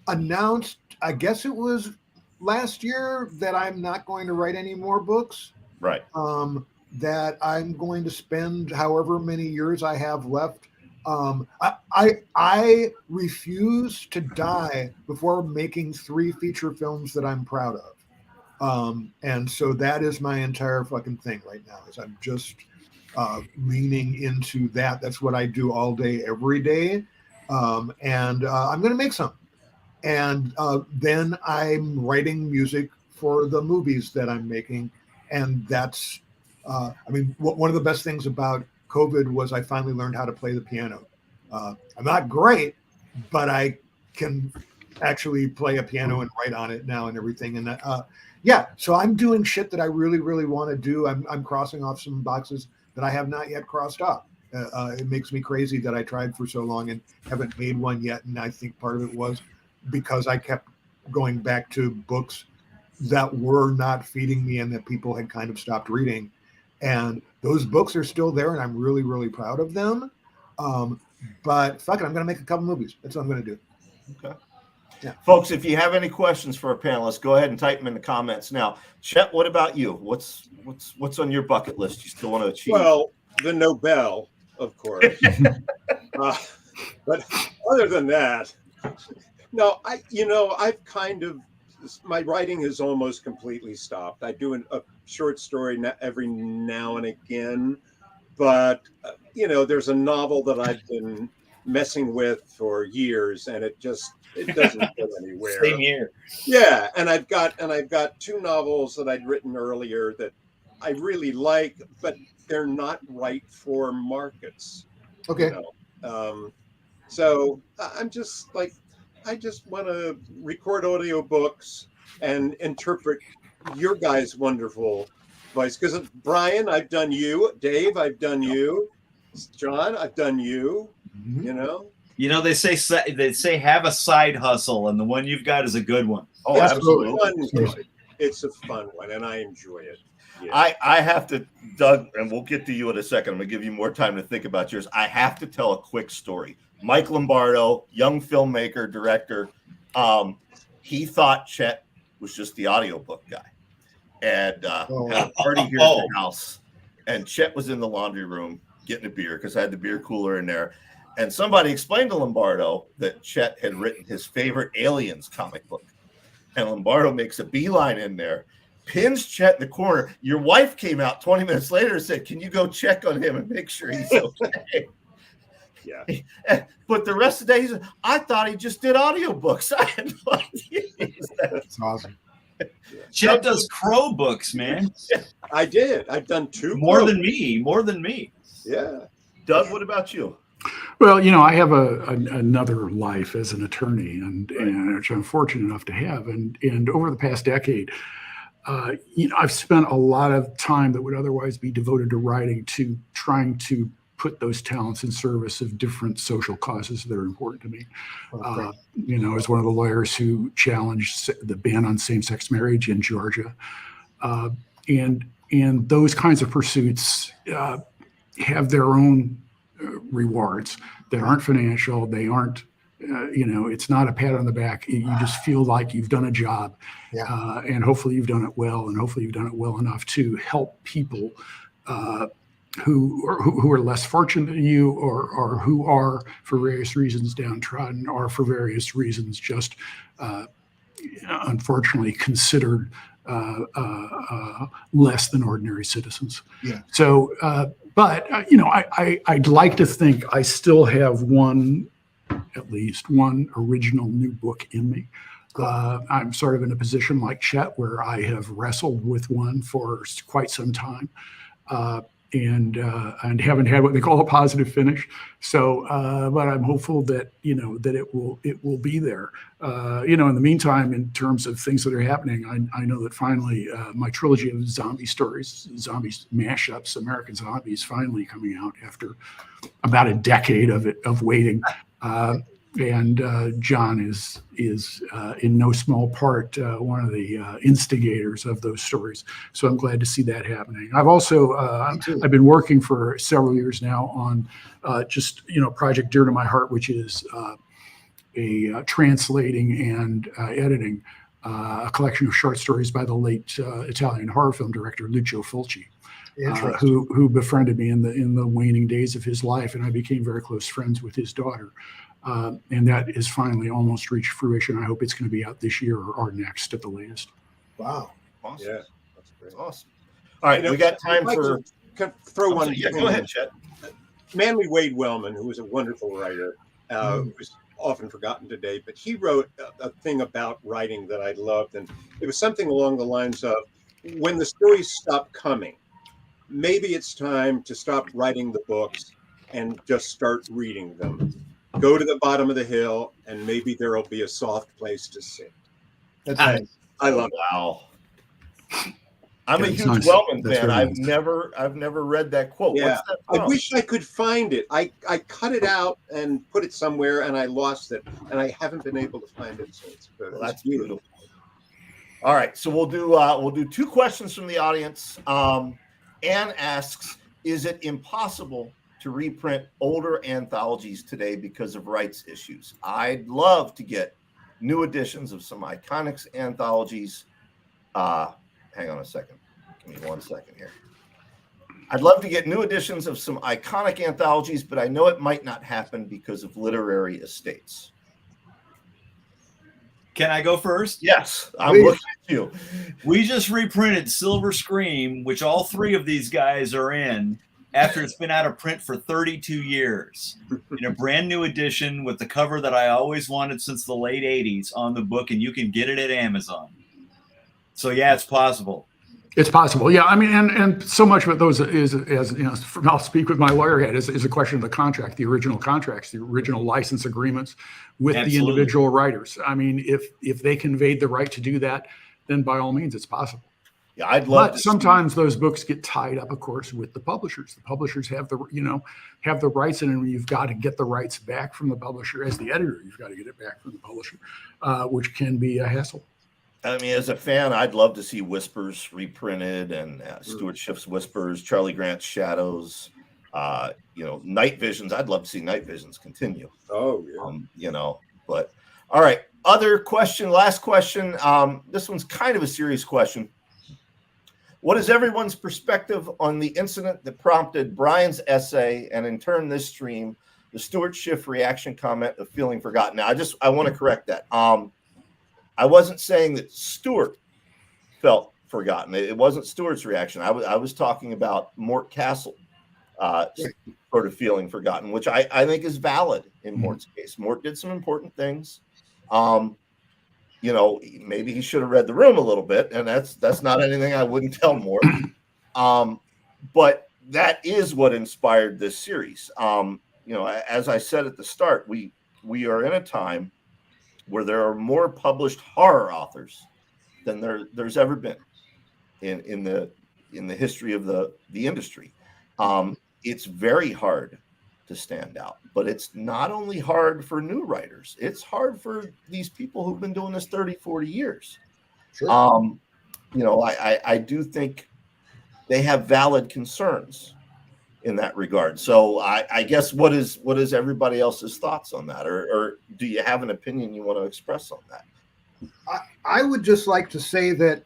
announced, I guess it was last year, that I'm not going to write any more books. Right. That I'm going to spend however many years I have left. I refuse to die before making 3 feature films that I'm proud of. And so that is my entire fucking thing right now, is I'm just leaning into that. That's what I do all day, every day. And I'm going to make some. And then I'm writing music for the movies that I'm making. And that's, I mean, one of the best things about COVID was I finally learned how to play the piano. I'm not great, but I can actually play a piano and write on it now and everything. And yeah, so I'm doing shit that I really, really want to do. I'm crossing off some boxes that I have not yet crossed off. It makes me crazy that I tried for so long and haven't made one yet. And I think part of it was because I kept going back to books that were not feeding me and that people had kind of stopped reading. And those books are still there, and I'm really, really proud of them. But fuck it, I'm going to make a couple movies. That's what I'm going to do. Okay. Yeah. Folks, if you have any questions for our panelists, go ahead and type them in the comments now. Chet, what about you? What's on your bucket list you still want to achieve? Well, the Nobel, of course. But other than that, no, I've kind of, my writing has almost completely stopped. I do a short story every now and again, but there's a novel that I've been messing with for years, and it doesn't go anywhere. Same here. Yeah, and I've got 2 novels that I'd written earlier that I really like, but they're not right for markets. Okay. So I'm just like, I just want to record audiobooks and interpret your guys' wonderful voice. Because Brian, I've done you. Dave, I've done you. John, I've done you. Mm-hmm. They say have a side hustle, and the one you've got is a good one. Oh, absolutely. It's a fun one, and I enjoy it. Yeah. I have to, Doug, and we'll get to you in a second. I'm going to give you more time to think about yours. I have to tell a quick story. Mike Lombardo, young filmmaker, director, he thought Chet was just the audiobook guy. And had a party here at the house. And Chet was in the laundry room getting a beer because I had the beer cooler in there. And somebody explained to Lombardo that Chet had written his favorite Aliens comic book. And Lombardo makes a beeline in there, pins Chet in the corner. Your wife came out 20 minutes later and said, "Can you go check on him and make sure he's okay?" Yeah. But the rest of the day, he said, "I thought he just did audiobooks." I had no idea. That's awesome. Chet does Crow books, man. I did. I've done 2 More than me. Yeah. Doug, what about you? Well, I have another life as an attorney, and which I'm fortunate enough to have. And over the past decade, I've spent a lot of time that would otherwise be devoted to writing to trying to put those talents in service of different social causes that are important to me. As one of the lawyers who challenged the ban on same-sex marriage in Georgia, and those kinds of pursuits have their own rewards that aren't financial. They aren't, it's not a pat on the back. You just feel like you've done a job, and hopefully you've done it well, and hopefully you've done it well enough to help people who are less fortunate than you, or who are for various reasons downtrodden, or for various reasons just unfortunately considered less than ordinary citizens. Yeah. So, but I'd like to think I still have one at least one original new book in me. I'm sort of in a position like Chet where I have wrestled with one for quite some time. And haven't had what they call a positive finish. So, but I'm hopeful that that it will be there. In the meantime, in terms of things that are happening, I know that finally my trilogy of zombie stories, zombies mashups, American Zombie, is finally coming out after about a decade of waiting. And John is in no small part one of the instigators of those stories. So I'm glad to see that happening. I've also I've been working for several years now on just a project dear to my heart, which is translating and editing a collection of short stories by the late Italian horror film director Lucio Fulci. Who befriended me in the waning days of his life, and I became very close friends with his daughter. And that is finally almost reached fruition. I hope it's going to be out this year or next at the latest. Wow. Awesome. Yeah, that's great. Awesome. All right, we got time for... throw one. Yeah, go ahead, Chet. Manly Wade Wellman, who was a wonderful writer, who's often forgotten today, but he wrote a thing about writing that I loved. And it was something along the lines of, when the stories stop coming, maybe it's time to stop writing the books and just start reading them. Go to the bottom of the hill, and maybe there will be a soft place to sit. That's nice. I love it. Wow. I'm a huge nice. Wellman That's fan. very I've never read that quote. Yeah, What's that I from? wish I could find it. I cut it out and put it somewhere, and I lost it, and I haven't been able to find it since. But Well, that's beautiful. All right, so we'll do two questions from the audience. Anne asks, "Is it impossible to reprint older anthologies today because of rights issues? I'd love to get new editions of some iconic anthologies." Hang on a second. Give me 1 second here. I'd love to get new editions of some iconic anthologies, but I know it might not happen because of literary estates. Can I go first? Yes, I'm Please. looking at you. We just reprinted Silver Scream, which all three of these guys are in, after it's been out of print for 32 years, in a brand new edition with the cover that I always wanted since the late 80s on the book, and you can get it at Amazon. So yeah, it's possible. It's possible, yeah. I mean, and so much of those is, as I'll speak with my lawyer head, is a question of the contract, the original contracts, the original license agreements with the individual writers. I mean, if they conveyed the right to do that, then by all means, it's possible. Yeah, I'd love. But sometimes those books get tied up, of course, with the publishers. The publishers have the rights, and you've got to get the rights back from the publisher. As the editor, you've got to get it back from the publisher, which can be a hassle. I mean, as a fan, I'd love to see Whispers reprinted, and Stuart Schiff's Whispers, Charlie Grant's Shadows, Night Visions. I'd love to see Night Visions continue. Oh, yeah. But all right. Other question, last question. This one's kind of a serious question. What is everyone's perspective on the incident that prompted Brian's essay, and in turn this stream, the Stuart Schiff reaction comment of feeling forgotten? Now, I want to correct that. I wasn't saying that Stuart felt forgotten. It wasn't Stuart's reaction. I was talking about Mort Castle sort of feeling forgotten, which I think is valid in Mort's case. Mort did some important things. Maybe he should have read the room a little bit, and that's not anything I wouldn't tell Mort. But that is what inspired this series. As I said at the start, we are in a time where there are more published horror authors than there's ever been in the history of the industry. It's very hard to stand out, but it's not only hard for new writers, it's hard for these people who've been doing this 30, 40 years. Sure. I do think they have valid concerns in that regard. So I guess what is everybody else's thoughts on that, or do you have an opinion you want to express on that? I would just like to say that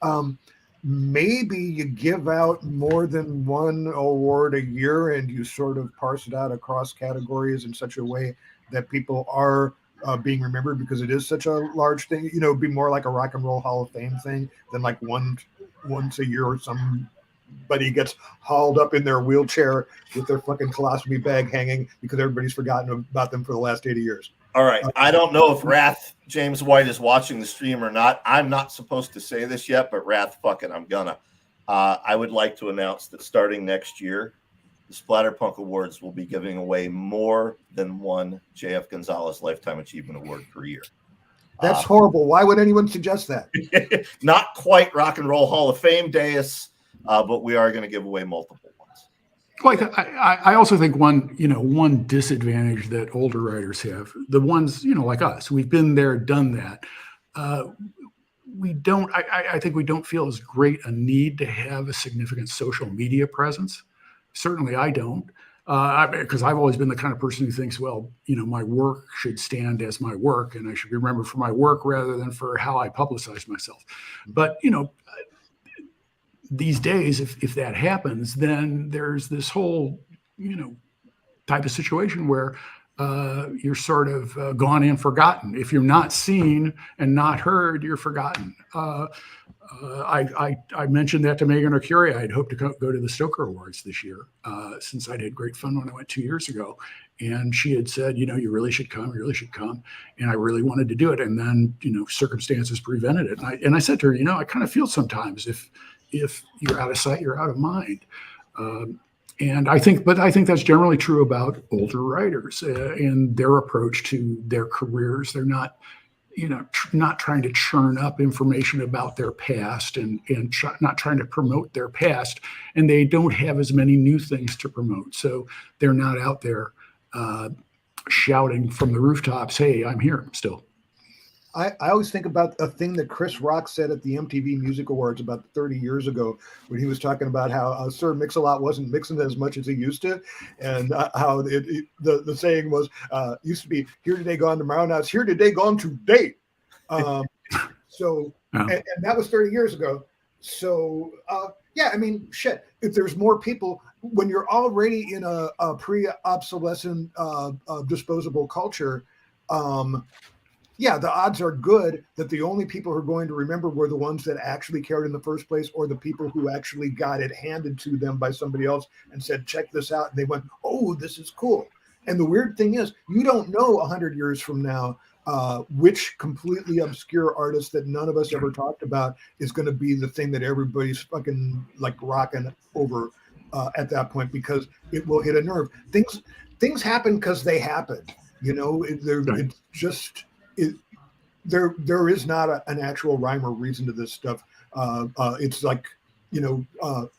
maybe you give out more than one award a year, and you sort of parse it out across categories in such a way that people are being remembered, because it is such a large thing. It'd be more like a Rock and Roll Hall of Fame thing than like once a year or somebody gets hauled up in their wheelchair with their fucking colostomy bag hanging because everybody's forgotten about them for the last 80 years. All right. I don't know if Wrath James White is watching the stream or not. I'm not supposed to say this yet, but Wrath, fuck it, I'm gonna. I would like to announce that starting next year, the Splatterpunk Awards will be giving away more than one J.F. Gonzalez Lifetime Achievement Award per year. That's horrible. Why would anyone suggest that? Not quite Rock and Roll Hall of Fame dais, but we are going to give away multiple ones. Like I also think one disadvantage that older writers have, the ones like us, we've been there, done that. I think we don't feel as great a need to have a significant social media presence. Certainly I don't, because I've always been the kind of person who thinks, well, my work should stand as my work and I should be remembered for my work rather than for how I publicize myself. But, these days, if that happens, then there's this whole, type of situation where you're sort of gone and forgotten. If you're not seen and not heard, you're forgotten. I mentioned that to Megan Arcuri. I'd hoped to go to the Stoker Awards this year, since I'd had great fun when I went 2 years ago. And she had said, you really should come. You really should come. And I really wanted to do it. And then, circumstances prevented it. And I said to her, I kind of feel sometimes if you're out of sight, you're out of mind. And I think that's generally true about older writers and their approach to their careers. They're not, not trying to churn up information about their past and not trying to promote their past. And they don't have as many new things to promote. So they're not out there shouting from the rooftops, hey, I'm here still. I always think about a thing that Chris Rock said at the MTV Music Awards about 30 years ago when he was talking about how Sir Mix-a-Lot wasn't mixing as much as he used to, and how the saying was, used to be here today, gone tomorrow. Now it's here today, gone today. And that was 30 years ago. So, yeah, I mean, shit, if there's more people, when you're already in a pre-obsolescent disposable culture, yeah, the odds are good that the only people who are going to remember were the ones that actually cared in the first place, or the people who actually got it handed to them by somebody else and said, check this out. And they went, oh, this is cool. And the weird thing is, you don't know 100 years from now which completely obscure artist that none of us ever talked about is going to be the thing that everybody's fucking like rocking over at that point, because it will hit a nerve. Things happen because they happen. It's just... There is not an actual rhyme or reason to this stuff. It's like, the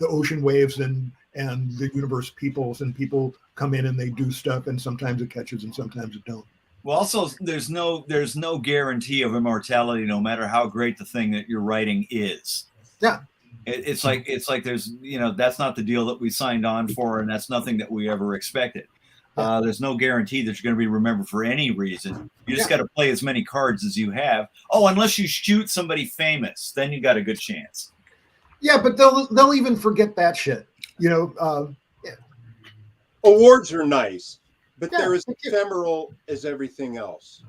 ocean waves and the universe peoples, and people come in and they do stuff, and sometimes it catches and sometimes it don't. Well, also, there's no guarantee of immortality, no matter how great the thing that you're writing is. Yeah. It's like there's, that's not the deal that we signed on for, and that's nothing that we ever expected. There's no guarantee that you're going to be remembered for any reason. You just got to play as many cards as you have. Oh, unless you shoot somebody famous, then you got a good chance. Yeah, but they'll even forget that shit. Yeah. Awards are nice, but they're as ephemeral as everything else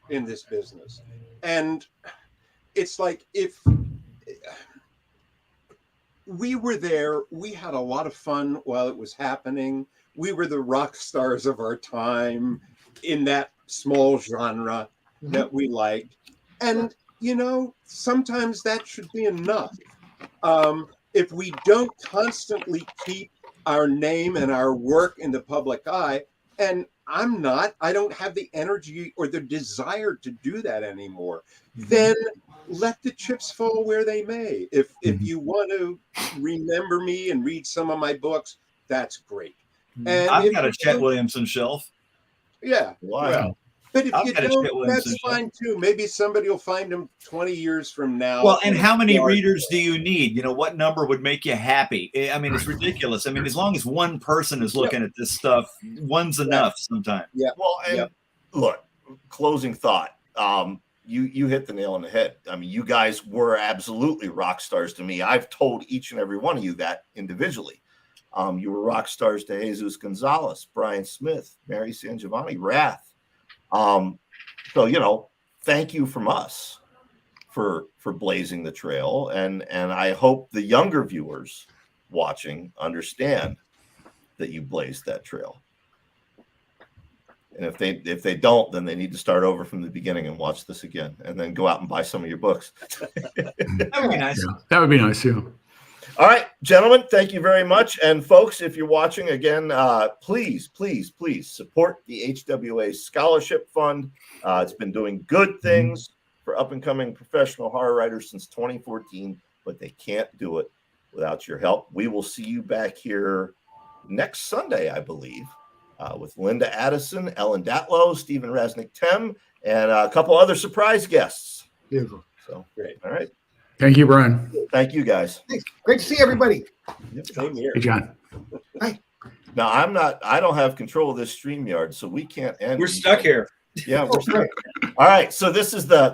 in this business. And it's like, if we were there, we had a lot of fun while it was happening. We were the rock stars of our time in that small genre that we liked. And, sometimes that should be enough. If we don't constantly keep our name and our work in the public eye, and I don't have the energy or the desire to do that anymore, then let the chips fall where they may. If you want to remember me and read some of my books, that's great. And I've got a Chet Williamson shelf. Yeah. Wow. Well, but if you don't, that's fine too. Maybe somebody will find them 20 years from now. Well, and how many readers do you need? What number would make you happy? I mean, it's ridiculous. I mean, as long as one person is looking at this stuff, one's enough sometimes. Yeah. Well, and look, closing thought. You hit the nail on the head. I mean, you guys were absolutely rock stars to me. I've told each and every one of you that individually. You were rock stars to Jesus Gonzalez, Brian Smith, Mary San Giovanni, Wrath. So, thank you from us for blazing the trail. And I hope the younger viewers watching understand that you blazed that trail. And if they don't, then they need to start over from the beginning and watch this again, and then go out and buy some of your books. That would be nice. Yeah, that would be nice, yeah. All right, gentlemen, thank you very much. And folks, if you're watching again, please support the HWA Scholarship Fund. It's been doing good things for up and coming professional horror writers since 2014, but they can't do it without your help. We will see you back here next Sunday, I believe, with Linda Addison, Ellen Datlow, Stephen Rasnick-Tem, and a couple other surprise guests. Beautiful. So great. All right. Thank you, Brian. Thank you, guys. Thanks. Great to see everybody. Same here. Hey, John. Now, I don't have control of this StreamYard, so we can't end. We're stuck here. Yeah, we're stuck. All right. So this is the